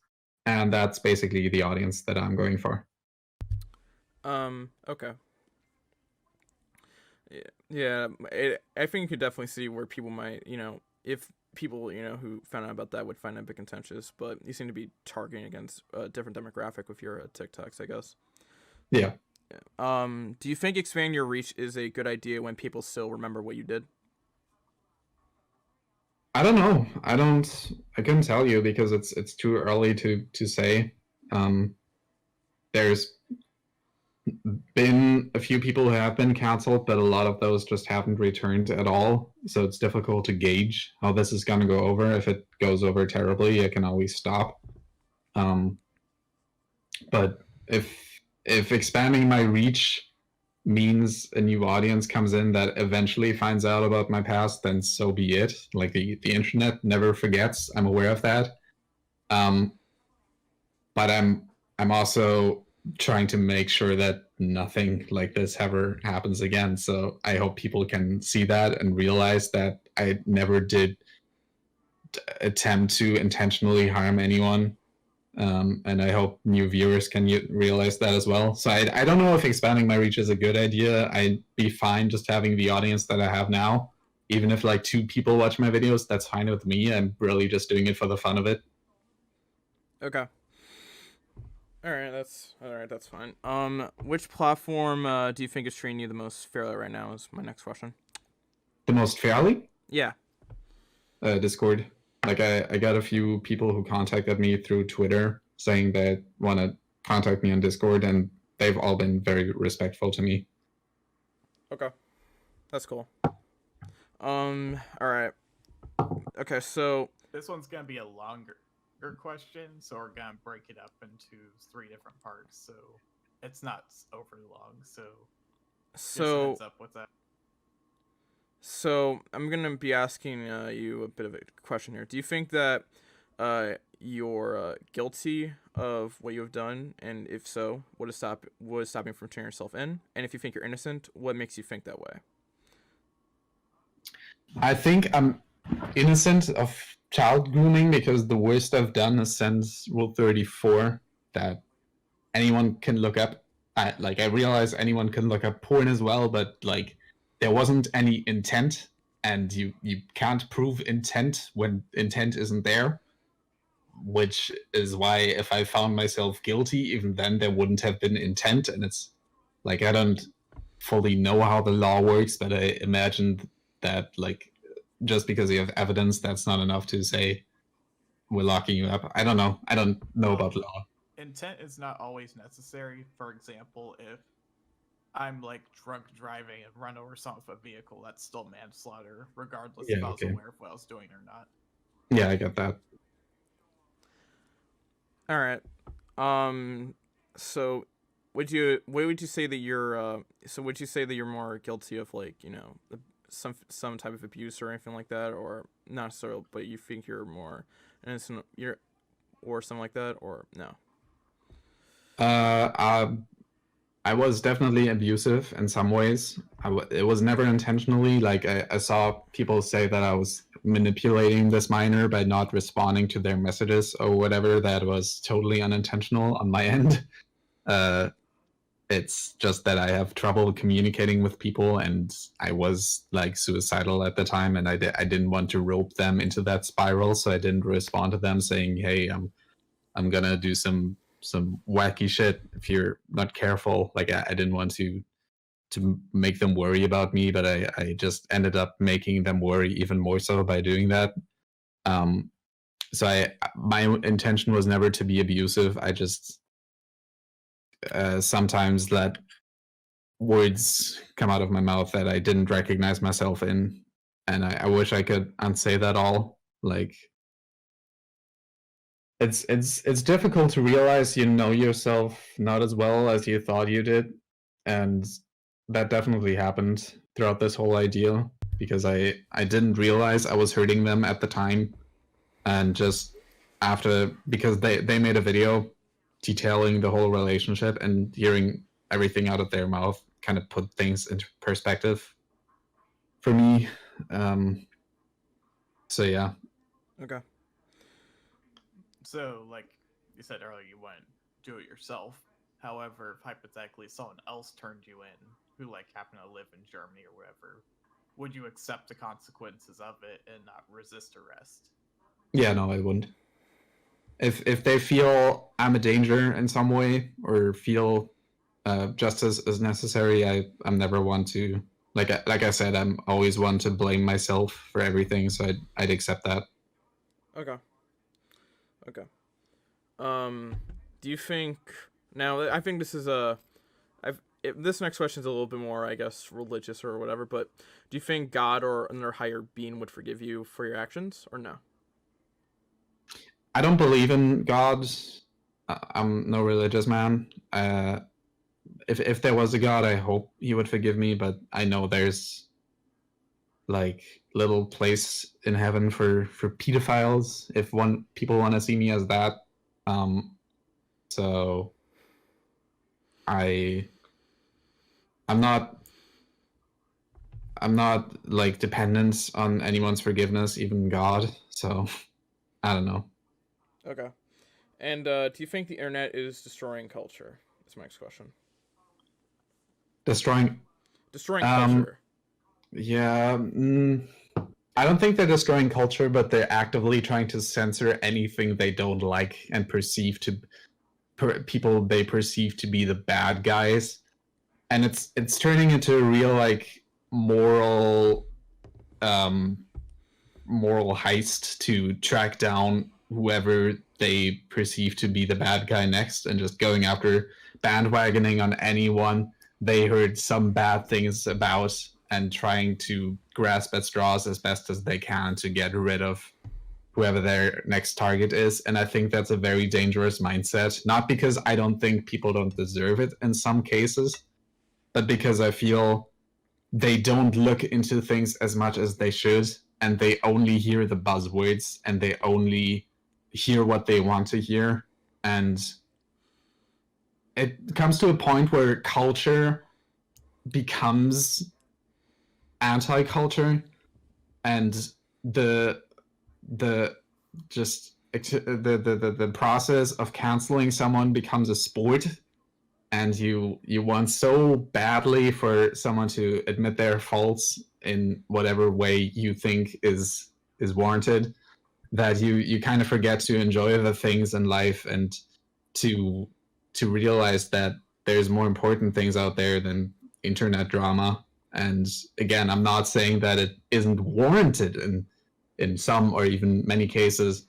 S2: and that's basically the audience that I'm going for.
S1: Okay. Yeah. I think you could definitely see where people might, if people, who found out about that would find it a bit contentious, but you seem to be targeting against a different demographic with your TikToks, I guess.
S2: Yeah.
S1: Do you think expanding your reach is a good idea when people still remember what you did?
S2: I don't know. I couldn't tell you because it's too early to say. There's been a few people who have been canceled, but a lot of those just haven't returned at all. So it's difficult to gauge how this is going to go over. If it goes over terribly, I can always stop. But if expanding my reach means a new audience comes in that eventually finds out about my past, then so be it. Like the internet never forgets. I'm aware of that. But I'm also trying to make sure that nothing like this ever happens again. So I hope people can see that and realize that I never did attempt to intentionally harm anyone. And I hope new viewers can realize that as well. So I don't know if expanding my reach is a good idea. I'd be fine just having the audience that I have now. Even if like 2 people watch my videos, that's fine with me. I'm really just doing it for the fun of it.
S1: Okay. All right, that's fine. Which platform do you think is treating you the most fairly right now? Is my next question.
S2: The most fairly?
S1: Yeah.
S2: Discord. Like I got a few people who contacted me through Twitter saying they want to contact me on Discord, and they've all been very respectful to me.
S1: Okay, that's cool. All right. Okay, so
S3: this one's gonna be a longer question, so we're gonna break it up into 3 different parts, so it's not overly long. So just a heads up with that.
S1: So I'm gonna be asking you a bit of a question here. Do you think that you're guilty of what you have done, and if so, what is stopping you from turning yourself in? And if you think you're innocent, what makes you think that way?
S2: I think I'm innocent of child grooming because the worst I've done is send Rule 34 that anyone can look up. I realize anyone can look up porn as well, but like there wasn't any intent, and you can't prove intent when intent isn't there, which is why if I found myself guilty, even then there wouldn't have been intent. And it's like I don't fully know how the law works, but I imagine that like just because you have evidence, that's not enough to say we're locking you up. I don't know. I don't know about law.
S3: Intent is not always necessary. For example, if I'm like drunk driving and run over someone with a vehicle, that's still manslaughter, regardless if I was aware of what I was doing or not.
S2: Yeah, I get that.
S1: All right. So would you say that you're would you say that you're more guilty of like, some type of abuse or anything like that, or not necessarily, but you think you're more innocent, or something like that, or no?
S2: I was definitely abusive in some ways. It was never intentionally. Like I saw people say that I was manipulating this minor by not responding to their messages or whatever. That was totally unintentional on my end. It's just that I have trouble communicating with people, and I was like suicidal at the time, and I didn't want to rope them into that spiral, so I didn't respond to them saying, "Hey, I'm gonna do some wacky shit if you're not careful." Like I didn't want to make them worry about me, but I just ended up making them worry even more so by doing that. So my intention was never to be abusive. I just sometimes let words come out of my mouth that I didn't recognize myself in, and I wish I could unsay that all. Like it's difficult to realize you know yourself not as well as you thought you did, and that definitely happened throughout this whole idea, because I didn't realize I was hurting them at the time, and just after, because they made a video detailing the whole relationship, and hearing everything out of their mouth kind of put things into perspective for me. So yeah.
S1: Okay.
S3: So, like you said earlier, you wouldn't do it yourself. However, if hypothetically someone else turned you in who like happened to live in Germany or wherever, would you accept the consequences of it and not resist arrest?
S2: Yeah, no, I wouldn't. If they feel I'm a danger in some way, or feel justice is necessary, I'm never one to, like I said, I'm always one to blame myself for everything, so I'd accept that.
S1: Okay. Okay. Do you think now? I think this is this next question is a little bit more, I guess, religious or whatever. But do you think God or another higher being would forgive you for your actions, or no?
S2: I don't believe in God. I'm no religious man. If there was a God, I hope he would forgive me. But I know there's like little place in heaven for pedophiles, if people want to see me as that. So I'm not like dependent on anyone's forgiveness, even God. So I don't know.
S1: Okay. And do you think the internet is destroying culture? That's my next question.
S2: Destroying
S1: Culture.
S2: Yeah. I don't think they're destroying culture, but they're actively trying to censor anything they don't like and people they perceive to be the bad guys, and it's turning into a real like moral heist to track down whoever they perceive to be the bad guy next, and just going after bandwagoning on anyone they heard some bad things about, and trying to grasp at straws as best as they can to get rid of whoever their next target is. And I think that's a very dangerous mindset, not because I don't think people don't deserve it in some cases, but because I feel they don't look into things as much as they should, and they only hear the buzzwords, and they only hear what they want to hear. And it comes to a point where culture becomes anti-culture, and the just the process of canceling someone becomes a sport, and you want so badly for someone to admit their faults in whatever way you think is warranted, that you kind of forget to enjoy the things in life, and to realize that there's more important things out there than internet drama. And again, I'm not saying that it isn't warranted in some or even many cases,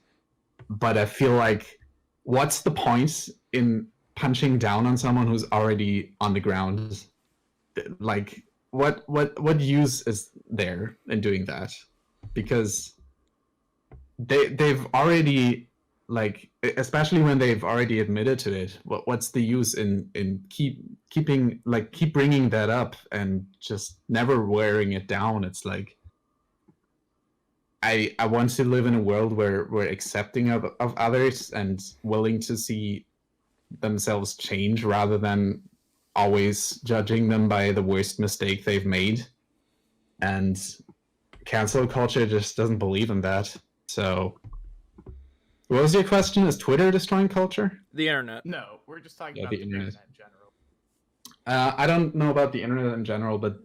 S2: but I feel like, what's the point in punching down on someone who's already on the ground? Like, what use is there in doing that? Because they've already, like, especially when they've already admitted to it, what's the use in keep bringing that up and just never wearing it down? It's like, I want to live in a world where we're accepting of others and willing to see themselves change, rather than always judging them by the worst mistake they've made. And cancel culture just doesn't believe in that. So what was your question? Is Twitter destroying culture?
S1: The internet.
S3: No, we're just talking
S2: Yeah,
S3: about
S2: the
S3: the
S2: internet.
S3: internet in general.
S2: I don't know about the internet in general, but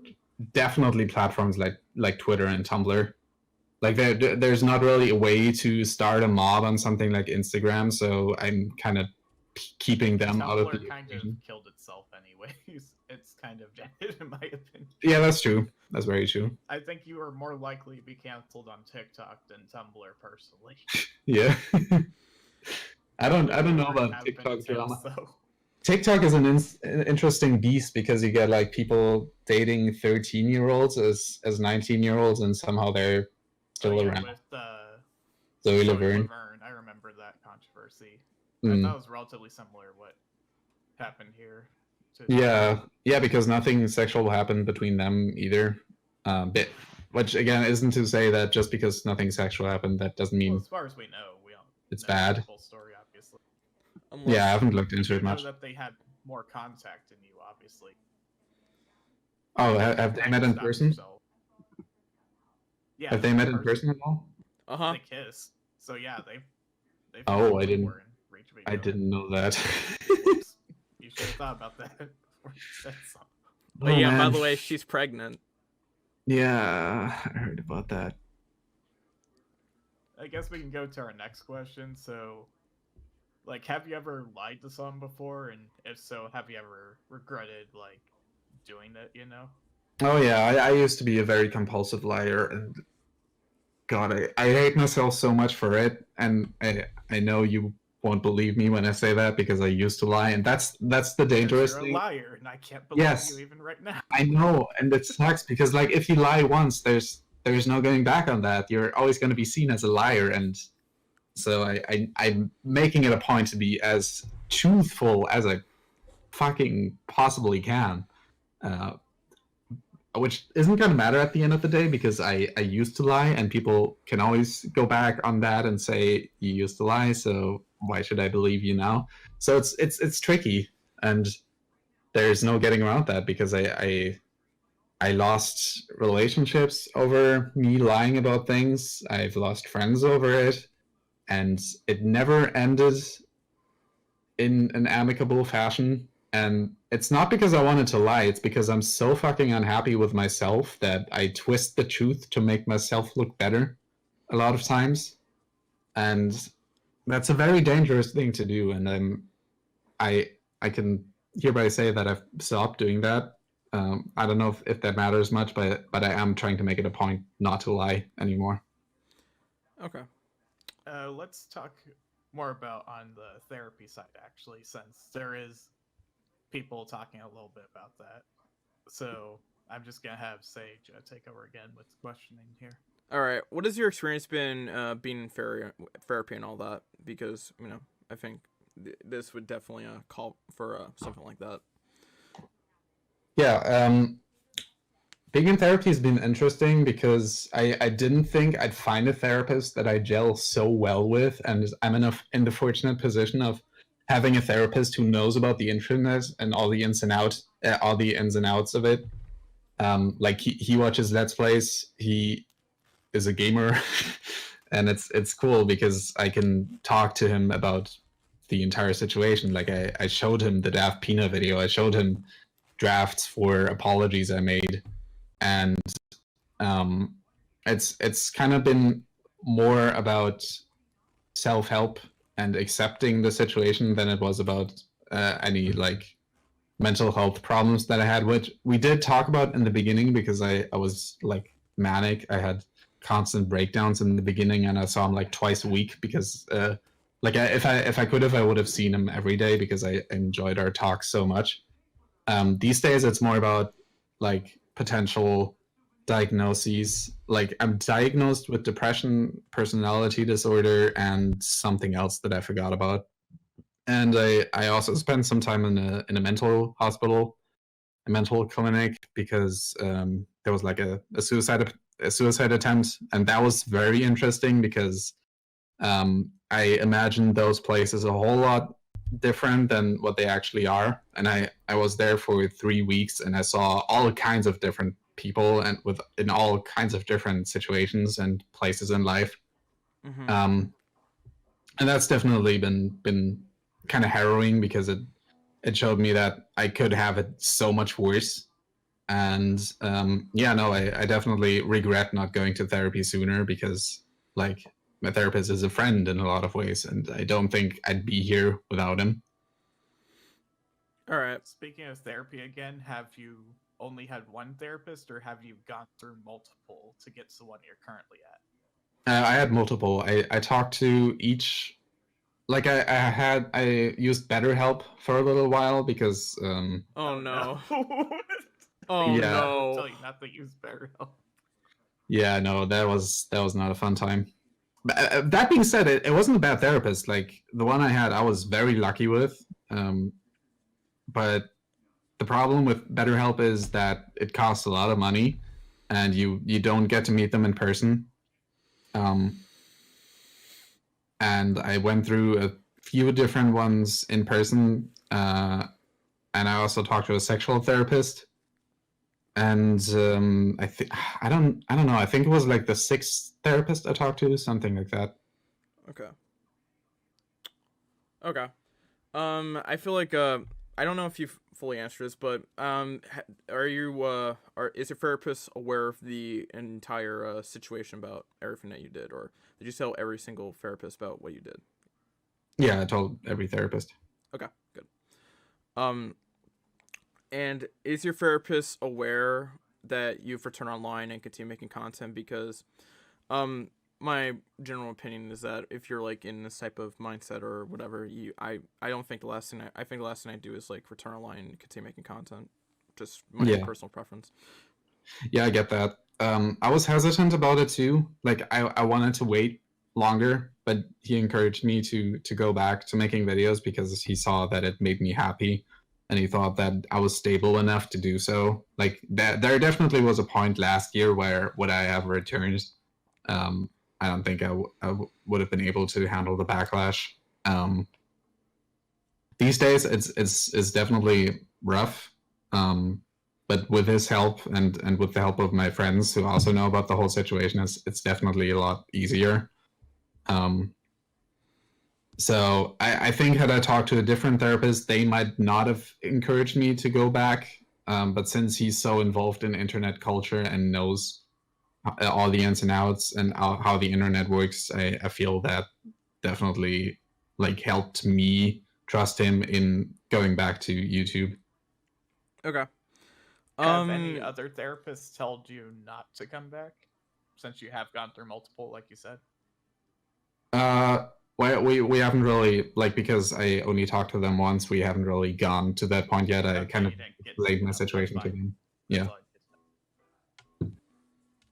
S2: definitely platforms like Twitter and Tumblr. Like there's not really a way to start a mob on something like Instagram, so I'm kind of keeping them out of the
S3: Tumblr kind of
S2: equation.
S3: killed itself anyways. It's kind of dead in my opinion.
S2: Yeah, that's true. That's very true.
S3: I think you are more likely to be canceled on TikTok than Tumblr personally.
S2: Yeah. I don't know
S3: Already
S2: about
S3: have been
S2: TikTok drama.
S3: attempts, though.
S2: TikTok is an interesting beast because you get like people dating 13-year-olds as 19-year-olds, and somehow they're still around.
S3: With
S2: Zoe
S3: Zoe
S2: Laverne.
S3: I remember that controversy. I
S2: Mm.
S3: thought it was relatively similar what happened here.
S2: Yeah, because nothing sexual happened between them either. Which again isn't to say that just because nothing sexual happened, that doesn't mean
S3: as far as we know, we don't
S2: it's
S3: know
S2: bad.
S3: the full story, obviously.
S2: Yeah, I haven't looked into it
S3: know
S2: much.
S3: that they had more contact than you, obviously.
S2: Oh, have they met in person?
S3: Yeah.
S2: Have they met in person at all?
S3: They kiss. So yeah, they.
S2: Oh, I didn't know that.
S3: You should have thought about that before you said something.
S1: But yeah, man. By the way, she's pregnant.
S2: Yeah, I heard about that.
S3: I guess we can go to our next question. So, like, have you ever lied to someone before? And if so, have you ever regretted, like, doing it, you know?
S2: Oh, yeah, I used to be a very compulsive liar, and God, I hate myself so much for it. And I know you won't believe me when I say that because I used to lie, and that's the dangerous
S3: thing. You're a liar, and I can't believe you even right now.
S2: I know, and it sucks because, like, if you lie once, there's no going back on that. You're always going to be seen as a liar, and so I'm making it a point to be as truthful as I fucking possibly can, which isn't going to matter at the end of the day because I used to lie, and people can always go back on that and say you used to lie, so why should I believe you now? So it's tricky, and there's no getting around that because I lost relationships over me lying about things. I've lost friends over it, and it never ended in an amicable fashion. And it's not because I wanted to lie, it's because I'm so fucking unhappy with myself that I twist the truth to make myself look better a lot of times. And that's a very dangerous thing to do, and I can hereby say that I've stopped doing that. I don't know if that matters much, but I am trying to make it a point not to lie anymore.
S1: Okay.
S3: Let's talk more about on the therapy side, actually, since there is people talking a little bit about that. So I'm just going to have Sage take over again with questioning here.
S1: All right. What has your experience been being in therapy and all that? Because, you know, I think this would definitely call for something like that.
S2: Yeah, being in therapy has been interesting because I didn't think I'd find a therapist that I gel so well with, and I'm in the fortunate position of having a therapist who knows about the internet and all the ins and outs of it. Like he watches Let's Plays. He is a gamer, and it's cool because I can talk to him about the entire situation. Like I showed him the Daft Pina video. I showed him drafts for apologies I made, and it's kind of been more about self-help and accepting the situation than it was about any like mental health problems that I had, which we did talk about in the beginning because I was like manic. I had constant breakdowns in the beginning, and I saw him like twice a week because if I could have, I would have seen him every day because I enjoyed our talks so much. These days it's more about like potential diagnoses. Like I'm diagnosed with depression, personality disorder, and something else that I forgot about. And I also spent some time in a mental hospital, a mental clinic, because there was like a suicide attempt, and that was very interesting because I imagined those places a whole lot different than what they actually are. And I was there for 3 weeks, and I saw all kinds of different people and in all kinds of different situations and places in life.
S1: Mm-hmm.
S2: And that's definitely been kind of harrowing because it showed me that I could have it so much worse. And yeah, no, I definitely regret not going to therapy sooner because, like, my therapist is a friend in a lot of ways, and I don't think I'd be here without him.
S1: All right.
S3: Speaking of therapy again, have you only had one therapist, or have you gone through multiple to get to the one you're currently at?
S2: I had multiple. I talked to each. Like I used BetterHelp for a little while because
S1: Oh no.
S3: No.
S1: Oh
S2: Yeah.
S1: no.
S3: Tell you not to use BetterHelp.
S2: yeah, no, that was not a fun time. But that being said, it wasn't a bad therapist. Like the one I had, I was very lucky with. But the problem with BetterHelp is that it costs a lot of money, and you don't get to meet them in person. And I went through a few different ones in person, and I also talked to a sexual therapist. And I don't know. I think it was like the sixth therapist I talked to, something like that.
S1: Okay. Okay. I feel like I don't know if you've fully answered this, but are you is your therapist aware of the entire situation about everything that you did, or did you tell every single therapist about what you did?
S2: Yeah, I told every therapist.
S1: Okay, good. Um, and is your therapist aware that you've returned online and continue making content? Because, my general opinion is that if you're like in this type of mindset or whatever, I don't think I think the last thing I do is like return online and continue making content. Just my
S2: Yeah.
S1: personal preference.
S2: Yeah, I get that. I was hesitant about it too. Like I wanted to wait longer, but he encouraged me to go back to making videos because he saw that it made me happy, and he thought that I was stable enough to do so. Like there definitely was a point last year where would I have returned? I don't think I would have been able to handle the backlash. These days, it's definitely rough. But with his help and with the help of my friends who also know about the whole situation, it's definitely a lot easier. So I think had I talked to a different therapist, they might not have encouraged me to go back. But since he's so involved in internet culture and knows all the ins and outs and how the internet works, I feel that definitely like helped me trust him in going back to YouTube.
S1: Okay.
S3: Have any other therapists told you not to come back, since you have gone through multiple, like you said?
S2: We haven't really, like, because I only talked to them once, we haven't really gone to that point yet. I kind of laid my situation to them. Yeah.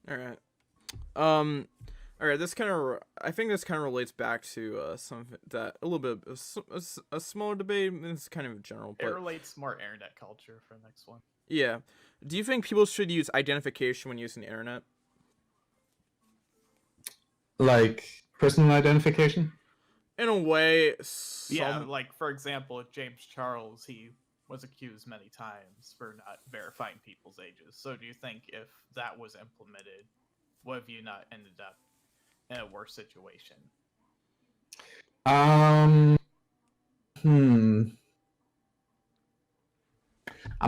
S1: All right. All right. I think this kind of relates back to some that a little bit a smaller debate. It's kind of general, but
S3: it relates more internet culture for the next one.
S1: Yeah. Do you think people should use identification when using the internet?
S2: Like personal identification?
S1: In a way,
S3: yeah. Like for example, James Charles, he was accused many times for not verifying people's ages. So do you think if that was implemented, would have you not ended up in a worse situation?
S2: I'm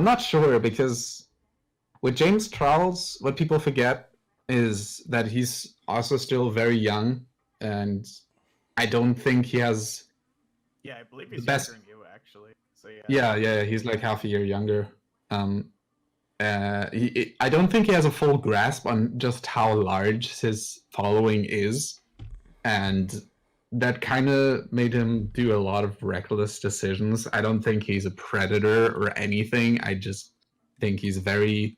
S2: not sure, because with James Charles, what people forget is that he's also still very young, and I don't think he has.
S3: Yeah, I believe he's younger than you, actually. So
S2: yeah, he's like half a year younger. I don't think he has a full grasp on just how large his following is, and that kind of made him do a lot of reckless decisions. I don't think he's a predator or anything. I just think he's very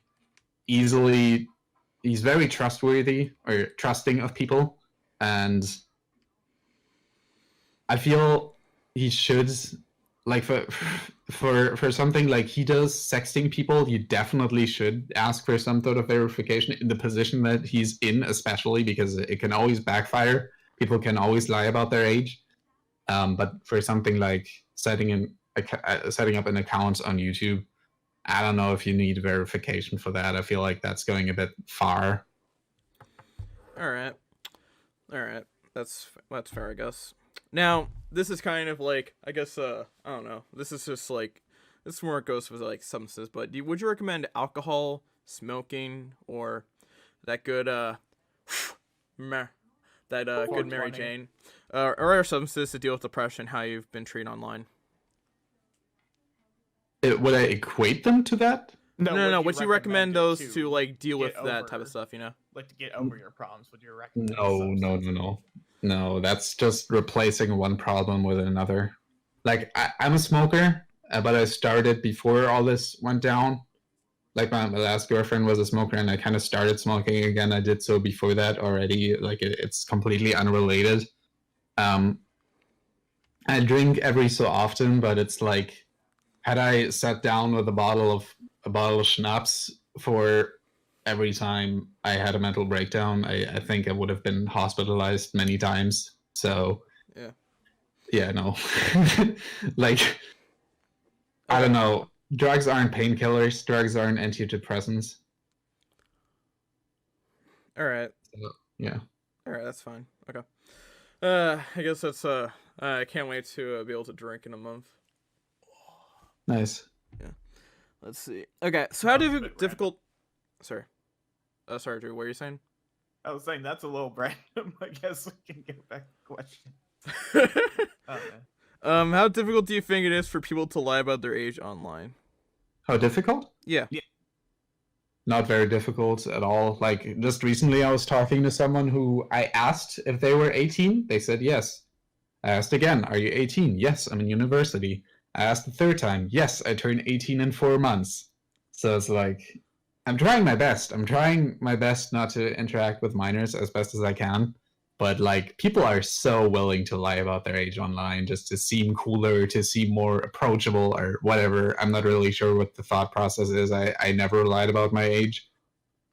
S2: trustworthy or trusting of people, and I feel he should, like, for something like he does, sexting people, you definitely should ask for some sort of verification in the position that he's in, especially because it can always backfire. People can always lie about their age. But for something like setting up an account on YouTube, I don't know if you need verification for that. I feel like that's going a bit far.
S1: All right. That's fair, I guess. Now, this is kind of like, I guess, I don't know. This is just like this more goes with like substances, but would you recommend alcohol, smoking, or that good meh, that good Mary
S3: 420.
S1: Jane, or other substances to deal with depression? How you've been treated online?
S2: Would I equate them to that?
S1: No. Would you recommend
S3: it
S1: those to like deal with
S3: get
S1: that type of
S3: over-
S1: stuff? You know?
S3: Like to get over your problems? Would you recommend?
S2: No. That's just replacing one problem with another. Like I'm a smoker, but I started before all this went down. Like my last girlfriend was a smoker, and I kind of started smoking again. I did so before that already. Like it's completely unrelated. I drink every so often, but it's like, had I sat down with a bottle of schnapps for every time I had a mental breakdown, I think I would have been hospitalized many times. So yeah, no. Like, I don't know. Drugs aren't painkillers. Drugs aren't antidepressants.
S1: All right.
S2: Yeah.
S1: All right, that's fine. Okay. I guess that's I can't wait to be able to drink in a month.
S2: Nice.
S1: Yeah. Let's see. Okay, so how difficult? Sorry. Sorry, Drew. What are you saying?
S3: I was saying that's a little random. I guess we can get back to the question.
S1: How difficult do you think it is for people to lie about their age online?
S2: How difficult?
S1: Yeah.
S2: Not very difficult at all. Like, just recently I was talking to someone who I asked if they were 18. They said yes. I asked again, are you 18? Yes, I'm in university. I asked the third time. Yes, I turned 18 in 4 months. So it's like, I'm trying my best. I'm trying my best not to interact with minors as best as I can. But like, people are so willing to lie about their age online just to seem cooler, to seem more approachable or whatever. I'm not really sure what the thought process is. I never lied about my age.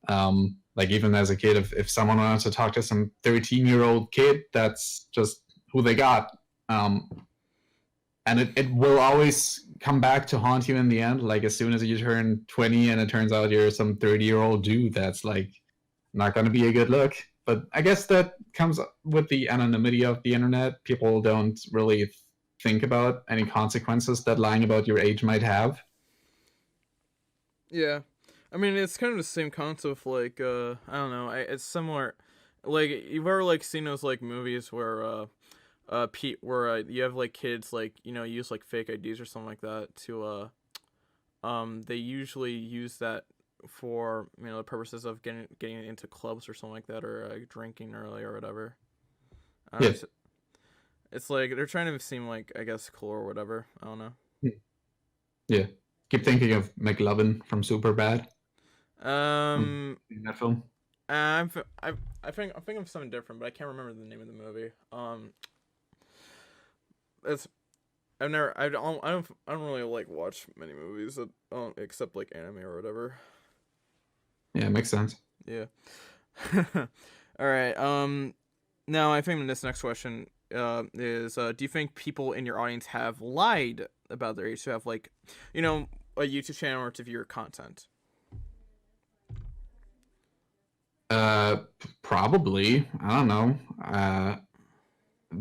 S2: Like, even as a kid, if someone wanted to talk to some 13-year-old kid, that's just who they got. And it will always come back to haunt you in the end. Like, as soon as you turn 20 and it turns out you're some 30-year-old dude, that's like not going to be a good look. But I guess that comes with the anonymity of the internet. People don't really think about any consequences that lying about your age might have.
S1: Yeah. I mean, it's kind of the same concept, like, I don't know, it's similar, like, you've ever, like, seen those, like, movies where, you have, like, kids, like, you know, use, like, fake IDs or something like that to, they usually use that for, you know, the purposes of getting into clubs or something like that, or drinking early or whatever. It's like they're trying to seem like, I guess, cool or whatever. I don't know.
S2: Yeah. Keep thinking of McLovin from Superbad.
S1: In
S2: that film.
S1: I think of something different, but I can't remember the name of the movie. I don't really like watch many movies that except like anime or whatever.
S2: Yeah, makes sense.
S1: Yeah. All right. Now I think this next question is do you think people in your audience have lied about their age to have, like, you know, a YouTube channel or to view your content?
S2: Probably. I don't know.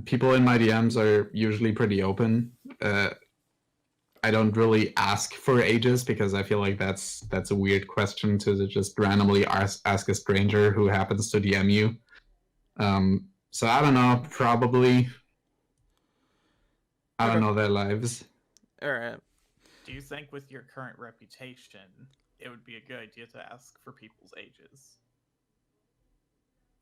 S2: People in my DMs are usually pretty open. I don't really ask for ages because I feel like that's a weird question to just randomly ask a stranger who happens to DM you. So I don't know. Probably. I don't know their lives.
S1: All right.
S3: Do you think with your current reputation, it would be a good idea to ask for people's ages?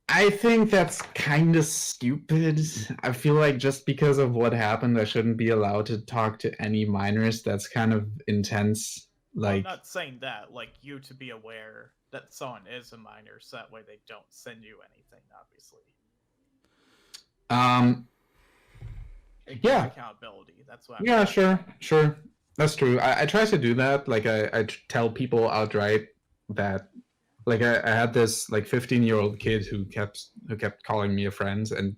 S2: I think that's kind of stupid. I feel like just because of what happened, I shouldn't be allowed to talk to any minors. That's kind of intense. Like,
S3: I'm not saying that. Like, you to be aware that someone is a minor, so that way they don't send you anything, obviously.
S2: Yeah.
S3: Accountability. That's what.
S2: Yeah, sure. That's true. I try to do that. Like, I tell people outright that. Like, I had this like 15-year-old kid who kept calling me a friend, and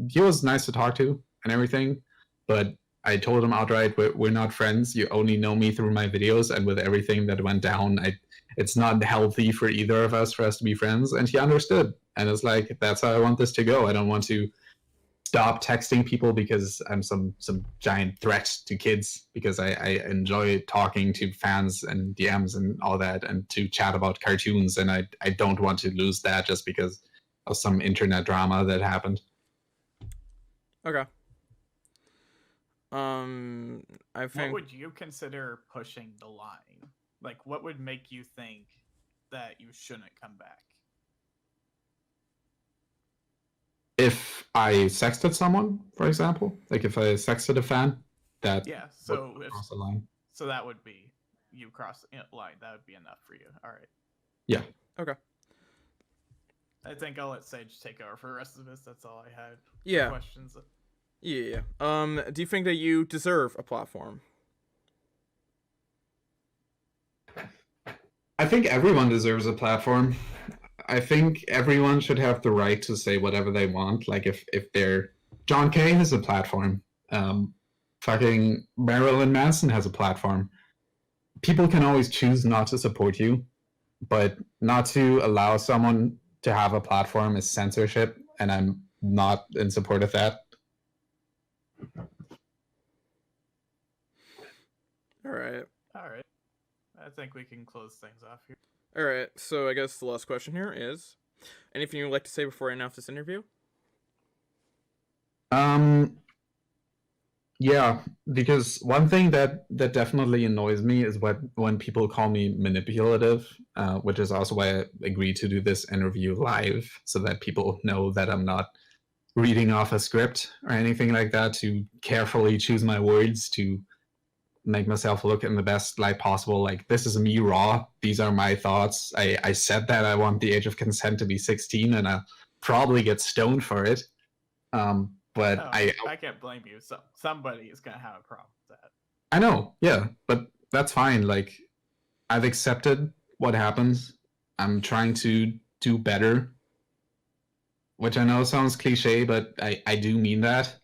S2: he was nice to talk to and everything, but I told him outright, we're not friends. You only know me through my videos, and with everything that went down, it's not healthy for either of us for us to be friends. And he understood, and it's like, that's how I want this to go. I don't want to stop texting people because I'm some giant threat to kids, because I enjoy talking to fans and DMs and all that, and to chat about cartoons, and I don't want to lose that just because of some internet drama that happened.
S1: Okay. I
S3: What
S1: think
S3: would you consider pushing the line? Like, what would make you think that you shouldn't come back?
S2: If I sexted someone, for example, like if I sexted a fan, that
S3: Yeah,
S2: would
S3: so if
S2: cross the line.
S3: so, that would be you crossing a line. That would be enough for you. All right.
S2: Yeah.
S1: okay.
S3: I think I'll let Sage take over for the rest of this. That's all I had.
S1: Yeah.
S3: Questions.
S1: Yeah. Do you think that you deserve a platform?
S2: I think everyone deserves a platform. I think everyone should have the right to say whatever they want. Like if they're John Kay has a platform, fucking Marilyn Manson has a platform. People can always choose not to support you, but not to allow someone to have a platform is censorship, and I'm not in support of that.
S1: All right.
S3: All right. I think we can close things off here.
S1: All right. So I guess the last question here is, anything you'd like to say before I end off this interview?
S2: Yeah, because one thing that definitely annoys me is when people call me manipulative, which is also why I agreed to do this interview live, so that people know that I'm not reading off a script or anything like that, to carefully choose my words to make myself look in the best light possible. Like, this is me raw. These are my thoughts. I said that I want the age of consent to be 16, and I'll probably get stoned for it. But
S3: Oh, I can't blame you. So somebody is gonna have a problem with that.
S2: I know, yeah, but that's fine. Like, I've accepted what happens. I'm trying to do better, which I know sounds cliche, but I do mean that.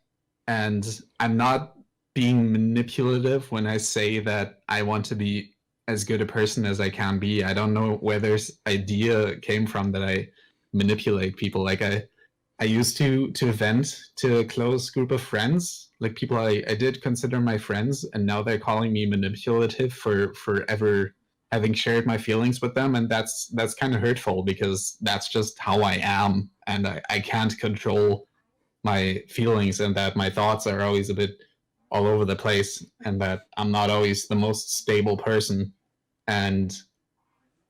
S2: And I'm not being manipulative when I say that I want to be as good a person as I can be. I don't know where this idea came from that I manipulate people. Like, I used to vent to a close group of friends, like people I did consider my friends, and now they're calling me manipulative for ever having shared my feelings with them, and that's kind of hurtful, because that's just how I am, and I can't control my feelings, and that my thoughts are always a bit all over the place, and that I'm not always the most stable person. And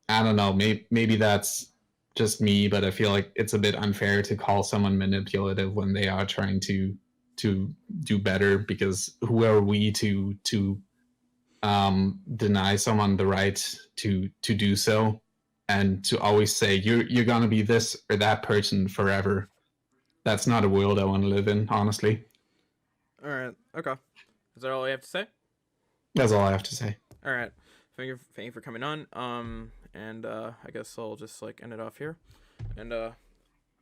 S2: I don't know, maybe that's just me, but I feel like it's a bit unfair to call someone manipulative when they are trying to do better, because who are we to deny someone the right to do so, and to always say you're gonna be this or that person forever. That's not a world I want to live in, honestly.
S1: All right. Okay. Is that all you have to say?
S2: That's all I have to say.
S1: All right. Thank you for coming on. And I guess I'll just like end it off here. And I'm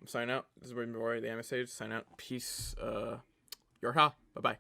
S1: signing out. This is Rory, the Anime Sage. Sign out. Peace. Yorha. Bye bye.